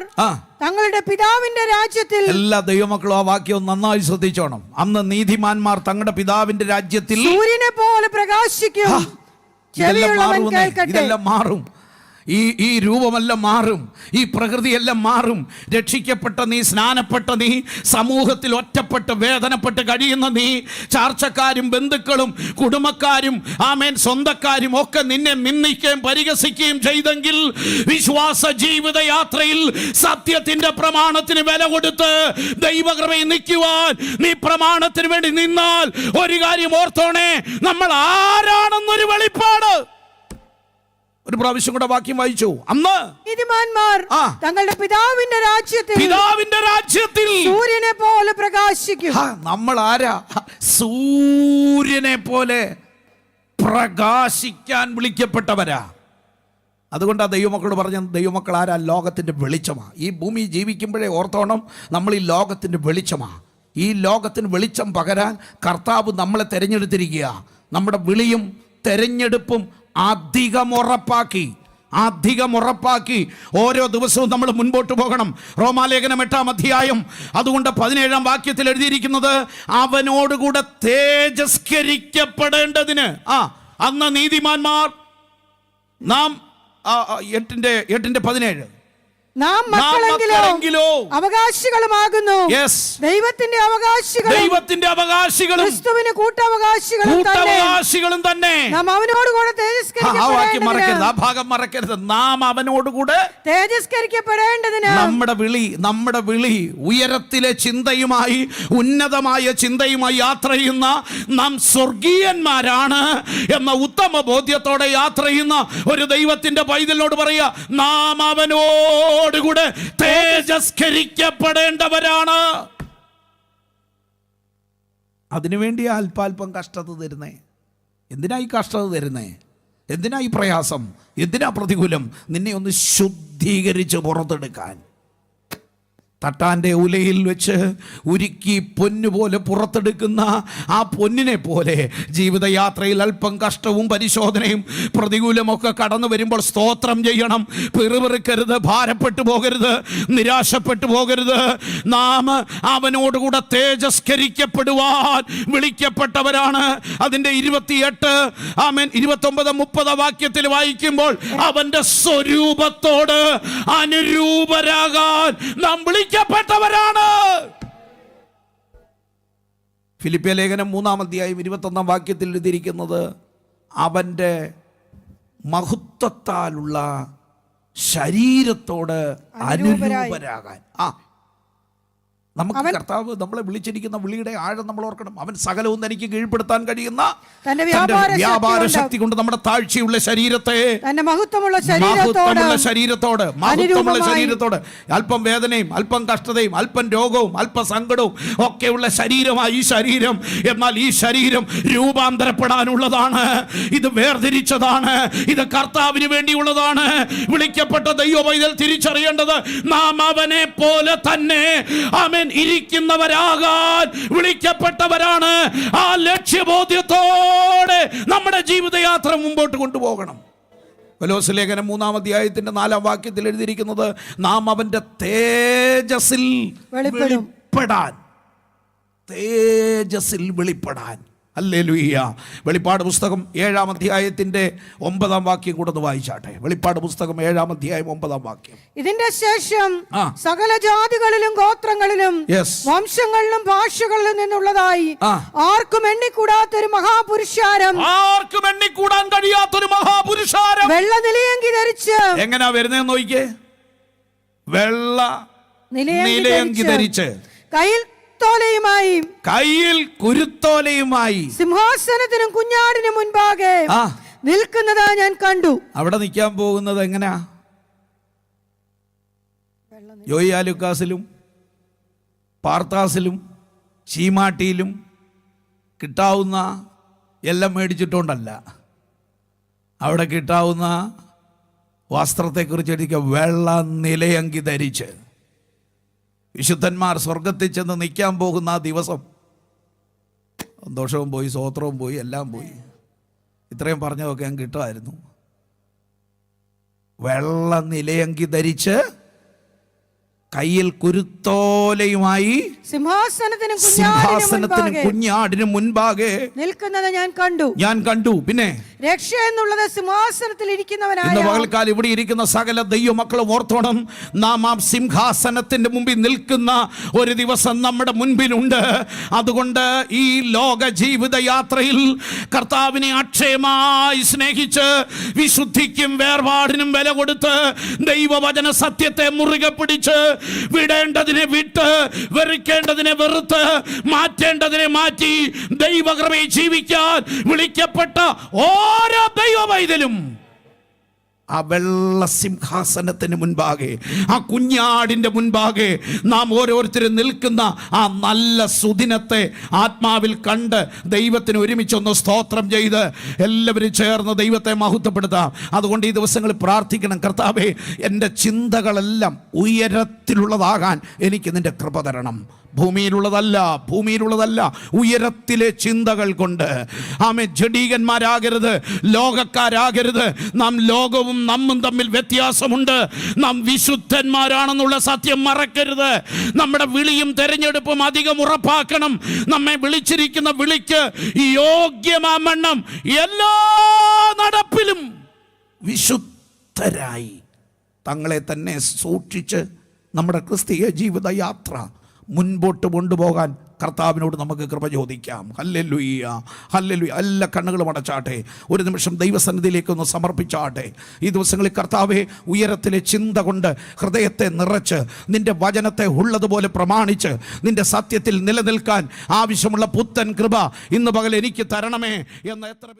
തങ്ങളുടെ പിതാവിന്റെ രാജ്യത്തിൽ, എല്ലാ ദൈവമക്കളും ആ വാക്യം നന്നായി ശ്രദ്ധിച്ചോണം. അന്ന് നീതിമാന്മാർ തങ്ങളുടെ പിതാവിന്റെ രാജ്യത്തിൽ സൂര്യനെ പോലെ പ്രകാശിക്കും. ഇതെല്ലാം മാറും. ഈ രൂപമെല്ലാം മാറും, ഈ പ്രകൃതിയെല്ലാം മാറും. രക്ഷിക്കപ്പെട്ട നീ, സ്നാനപ്പെട്ട നീ, സമൂഹത്തിൽ ഒറ്റപ്പെട്ട് വേദനപ്പെട്ട് കഴിയുന്ന നീ, ചാർച്ചക്കാരും ബന്ധുക്കളും കുടുംബക്കാരും ആമേൻ സ്വന്തക്കാരും ഒക്കെ നിന്നെ നിന്ദിക്കുകയും പരിഹസിക്കുകയും ചെയ്തെങ്കിൽ, വിശ്വാസ ജീവിത യാത്രയിൽ സത്യത്തിന്റെ പ്രമാണത്തിന് വില കൊടുത്ത് ദൈവകൃപയിൽ നിൽക്കുവാൻ നീ പ്രമാണത്തിന് വേണ്ടി നിന്നാൽ, ഒരു കാര്യം ഓർത്തോണേ, നമ്മൾ ആരാണെന്നൊരു വെളിപ്പാട്. ഒരു പ്രാവശ്യം കൂടെ വാക്യം വായിച്ചു. അന്ന് നീതിമാന്മാർ തങ്ങളുടെ പിതാവിന്റെ രാജ്യത്തിൽ സൂര്യനെ പോലെ പ്രകാശിക്കും. നമ്മൾ ആരാ? സൂര്യനെ പോലെ പ്രകാശിക്കാൻ വിളിക്കപ്പെട്ടവരാ. അതുകൊണ്ടാ ദൈവമക്കളോട് പറഞ്ഞ, ദൈവമക്കൾ ആരാ? ലോകത്തിന്റെ വെളിച്ചമാ. ഈ ഭൂമി ജീവിക്കുമ്പോഴേ ഓർത്തോണം, നമ്മൾ ഈ ലോകത്തിന്റെ വെളിച്ചമാ. ഈ ലോകത്തിന് വെളിച്ചം പകരാൻ കർത്താവ് നമ്മളെ തെരഞ്ഞെടുത്തിരിക്കുക. നമ്മുടെ വിളിയും തെരഞ്ഞെടുപ്പും അധികം ഉറപ്പാക്കി ഓരോ ദിവസവും നമ്മൾ മുൻപോട്ട് പോകണം. റോമാലേഖനം 8-ാം അധ്യായം അതുകൊണ്ട് 17-ാം വാക്യത്തിൽ എഴുതിയിരിക്കുന്നത്, അവനോടുകൂടെ തേജസ്കരിക്കപ്പെടേണ്ടതിന് അന്ന് നീതിമാന്മാർ നാം 8:17 നാം മക്കളെങ്കിലോ അവകാശികളുമാകുന്നു. ദൈവത്തിന്റെ അവകാശികളും ക്രിസ്തുവിന് കൂട്ടവകാശികളും തന്നെ. നാം അവനോടുകൂടെ മറക്കരുത്, ആ ഭാഗം മറക്കരുത്. നാം അവനോടുകൂടെ തേജസ്കരിക്കപ്പെടേണ്ടതിന് നമ്മുടെ വിളി ഉയരത്തിലെ ചിന്തയുമായി, ഉന്നതമായ ചിന്തയുമായി യാത്ര ചെയ്യുന്ന നാം സ്വർഗീയന്മാരാണ് എന്ന ഉത്തമ ബോധ്യത്തോടെ യാത്ര ചെയ്യുന്ന ഒരു ദൈവത്തിന്റെ പൈതലിനോട് പറയുക, നാം അവനോടുകൂടെ തേജസ്കരിക്കപ്പെടേണ്ടവരാണ്. അതിനുവേണ്ടി അല്പാൽപ്പം കഷ്ടത തരുന്നേ. എന്തിനായി കഷ്ടത തരുന്നേ? എന്തിനായി പ്രയാസം? എന്തിനാ പ്രതികൂലം? നിന്നെ ഒന്ന് ശുദ്ധീകരിച്ച് പുറത്തെടുക്കാൻ. തട്ടാൻ്റെ ഉലയിൽ വെച്ച് ഉരുക്കി പൊന്നുപോലെ പുറത്തെടുക്കുന്ന ആ പൊന്നിനെ പോലെ ജീവിതയാത്രയിൽ അല്പം കഷ്ടവും പരിശോധനയും പ്രതികൂലമൊക്കെ കടന്നു വരുമ്പോൾ സ്തോത്രം ചെയ്യണം. പിറുപിറുക്കരുത്, ഭാരപ്പെട്ടു പോകരുത്, നിരാശപ്പെട്ടു പോകരുത്. നാം അവനോടുകൂടെ തേജസ്കരിക്കപ്പെടുവാൻ വിളിക്കപ്പെട്ടവരാണ്. അതിൻ്റെ 28, 29, 30 വാക്യത്തിൽ വായിക്കുമ്പോൾ, അവന്റെ സ്വരൂപത്തോട് അനുരൂപരാകാൻ നാം പ്പെട്ടവരാണ്. ഫിലിപ്പിയ ലേഖനം 3-ാം അധ്യായം 21-ാം വാക്യത്തിൽ എഴുതിയിരിക്കുന്നത്, അവന്റെ മഹത്വത്താലുള്ള ശരീരത്തോട് അനുരൂപരാകാൻ. നമുക്ക് കർത്താവ് നമ്മളെ വിളിച്ചിരിക്കുന്ന വിളിയുടെ ആഴം നമ്മൾ ഓർക്കണം. അവൻ സകലവും തനിക്ക് കീഴ്പ്പെടുത്താൻ കഴിയുന്ന തന്റെ വ്യാപാര ശക്തി കൊണ്ട് നമ്മുടെ താഴ്ചയുള്ള ശരീരത്തെ മഹത്വമുള്ള ശരീരത്തോട് അല്പം വേദനയും അല്പം കഷ്ടതയും അല്പം രോഗവും അല്പം സങ്കടവും ഒക്കെയുള്ള ശരീരമായി ഈ ശരീരം. എന്നാൽ ഈ ശരീരം രൂപാന്തരപ്പെടാനുള്ളതാണ്. ഇത് വേർതിരിച്ചതാണ്. ഇത് കർത്താവിന് വേണ്ടിയുള്ളതാണ്. വിളിക്കപ്പെട്ട ദൈവപൈതൽ തിരിച്ചറിയേണ്ടത്, നാം അവനെ പോലെ തന്നെ ഇരിക്കുന്നവരാകാൻ വിളിക്കപ്പെട്ടവരാണ്. ആ ലക്ഷ്യബോധ്യത്തോടെ നമ്മുടെ ജീവിതയാത്ര മുമ്പോട്ട് കൊണ്ടുപോകണം. കൊലോസ്യ ലേഖനം 3-ാം അധ്യായത്തിന്റെ 4-ാം വാക്യത്തിൽ എഴുതിയിരിക്കുന്നത്, നാം അവന്റെ തേജസ്സിൽ വെളിപ്പെടാൻ. ഹല്ലേലൂയ. വെളിപ്പാട് പുസ്തകം 7-ാം അധ്യായത്തിന്റെ 9-ാം വാക്യം കൂടെ ഒന്ന് വായിച്ചാട്ടെ. വെളിപ്പാട് പുസ്തകം 7-ാം അധ്യായം 9-ാം വാക്യം. ഇതിന്റെ ശേഷം സകല ജാതികളിലും ഗോത്രങ്ങളിലും വംശങ്ങളിലും ഭാഷകളിലും നിന്നുള്ളതായി ആർക്കും എണ്ണിക്കൂടാത്തൊരു മഹാപുരുഷാരം, ആർക്കും എണ്ണിക്കൂടാൻ കഴിയാത്തൊരു മഹാപുരുഷാരം വെള്ള നിലയങ്കി ധരിച്ച്. എങ്ങനാ വരുന്നതെന്ന് നോക്കിയേ. വെള്ള നിലയങ്കി ധരിച്ച് കയ്യിൽ കുരുത്തോലയുമായി സിംഹാസനത്തിനും കുഞ്ഞാടിനും മുൻപാകെ നിൽക്കുന്നത് ഞാൻ കണ്ടു. അവിടെ നിൽക്കാൻ പോകുന്നത് എങ്ങനെയാ? യോയാലുക്കാസിലും പാർത്താസിലും ചീമാട്ടിയിലും കിട്ടാവുന്ന എല്ലാം മേടിച്ചിട്ടുണ്ടല്ല. അവിടെ കിട്ടാവുന്ന വസ്ത്രത്തെക്കുറിച്ച് എഴുതിക്കുക, വെള്ള നിലയങ്കി ധരിച്ച്. വിശുദ്ധന്മാർ സ്വർഗത്തിൽ ചെന്ന് നിൽക്കാൻ പോകുന്ന ആ ദിവസം സന്തോഷവും പോയി, സ്തോത്രവും പോയി, എല്ലാം പോയി. ഇത്രയും പറഞ്ഞതൊക്കെ ഞാൻ കിട്ടുമായിരുന്നു. വെള്ള നിലയങ്കി ധരിച്ച് കയ്യിൽ കുരുത്തോലയുമായി സിംഹാസനത്തിനും കുഞ്ഞാടിനും മുൻപാകെ നിൽക്കുന്നത് ഞാൻ കണ്ടു. പിന്നെ രക്ഷ എന്നുള്ളത് സിംഹാസനത്തിൽ ഇന്ന് ഇരിക്കുന്നവനായ പകൽക്കാലം ഇവിടെ ഇരിക്കുന്ന സകല ദൈവമക്കളും ഓർത്തോണം, നാം ആ സിംഹാസനത്തിന്റെ മുമ്പിൽ നിൽക്കുന്ന ഒരു ദിവസം നമ്മുടെ മുൻപിലുണ്ട്. അതുകൊണ്ട് ഈ ലോക ജീവിത യാത്രയിൽ കർത്താവിനെ അക്ഷയമായി സ്നേഹിച്ച് വിശുദ്ധിക്കും വേർപാടിനും വില കൊടുത്ത് ദൈവവചന സത്യത്തെ മുറുകെ പിടിച്ച് വിടേണ്ടതിനെ വിട്ട് വെറുക്കേണ്ടതിനെ വെറുത്ത് മാറ്റേണ്ടതിനെ മാറ്റി ദൈവകൃപയെ ജീവിക്കാൻ വിളിക്കപ്പെട്ട ഓരോ ദൈവവൈതലും ആ വെള്ള സിംഹാസനത്തിന് മുൻപാകെ, ആ കുഞ്ഞാടിൻ്റെ മുൻപാകെ നാം ഓരോരുത്തരും നിൽക്കുന്ന ആ നല്ല സുദിനത്തെ ആത്മാവിൽ കണ്ട് ദൈവത്തിന് ഒരുമിച്ചൊന്ന് സ്തോത്രം ചെയ്ത് എല്ലാവരും ചേർന്ന് ദൈവത്തെ മഹത്വപ്പെടുത്താം. അതുകൊണ്ട് ഈ ദിവസങ്ങളിൽ പ്രാർത്ഥിക്കണം, കർത്താവേ, എൻ്റെ ചിന്തകളെല്ലാം ഉയരത്തിലുള്ളതാകാൻ എനിക്ക് നിൻ്റെ കൃപ തരണം. ഭൂമിയിലുള്ളതല്ല, ഉയരത്തിലെ ചിന്തകൾ കൊണ്ട് ആമേ ജഡീകന്മാരാകരുത്, ലോകക്കാരാകരുത്. നാം ലോകവും നമ്മും തമ്മിൽ വ്യത്യാസമുണ്ട്. നാം വിശുദ്ധന്മാരാണെന്നുള്ള സത്യം മറക്കരുത്. നമ്മുടെ വിളിയും തെരഞ്ഞെടുപ്പും അധികം ഉറപ്പാക്കണം. നമ്മെ വിളിച്ചിരിക്കുന്ന വിളിക്ക് യോഗ്യമാമണ്ണം എല്ലാ നടപ്പിലും വിശുദ്ധരായി തങ്ങളെ തന്നെ സൂക്ഷിച്ച് നമ്മുടെ ക്രിസ്തീയ ജീവിത യാത്ര മുൻപോട്ട് കൊണ്ടുപോകാൻ കർത്താവിനോട് നമുക്ക് കൃപ ചോദിക്കാം. Hallelujah, hallelujah. എല്ലാ കണ്ണുകളും അടച്ചാട്ടെ, ഒരു നിമിഷം ദൈവസന്നിധിയിലേക്കൊന്ന് സമർപ്പിച്ചാട്ടെ. ഈ ദിവസങ്ങളിൽ കർത്താവെ, ഉയരത്തിലെ ചിന്ത കൊണ്ട് ഹൃദയത്തെ നിറച്ച് നിൻ്റെ വചനത്തെ ഉള്ളതുപോലെ പ്രമാണിച്ച് നിൻ്റെ സത്യത്തിൽ നിലനിൽക്കാൻ ആവശ്യമുള്ള പുത്തൻ കൃപ ഇന്ന് പകൽ എനിക്ക് തരണമേ എന്ന് എത്ര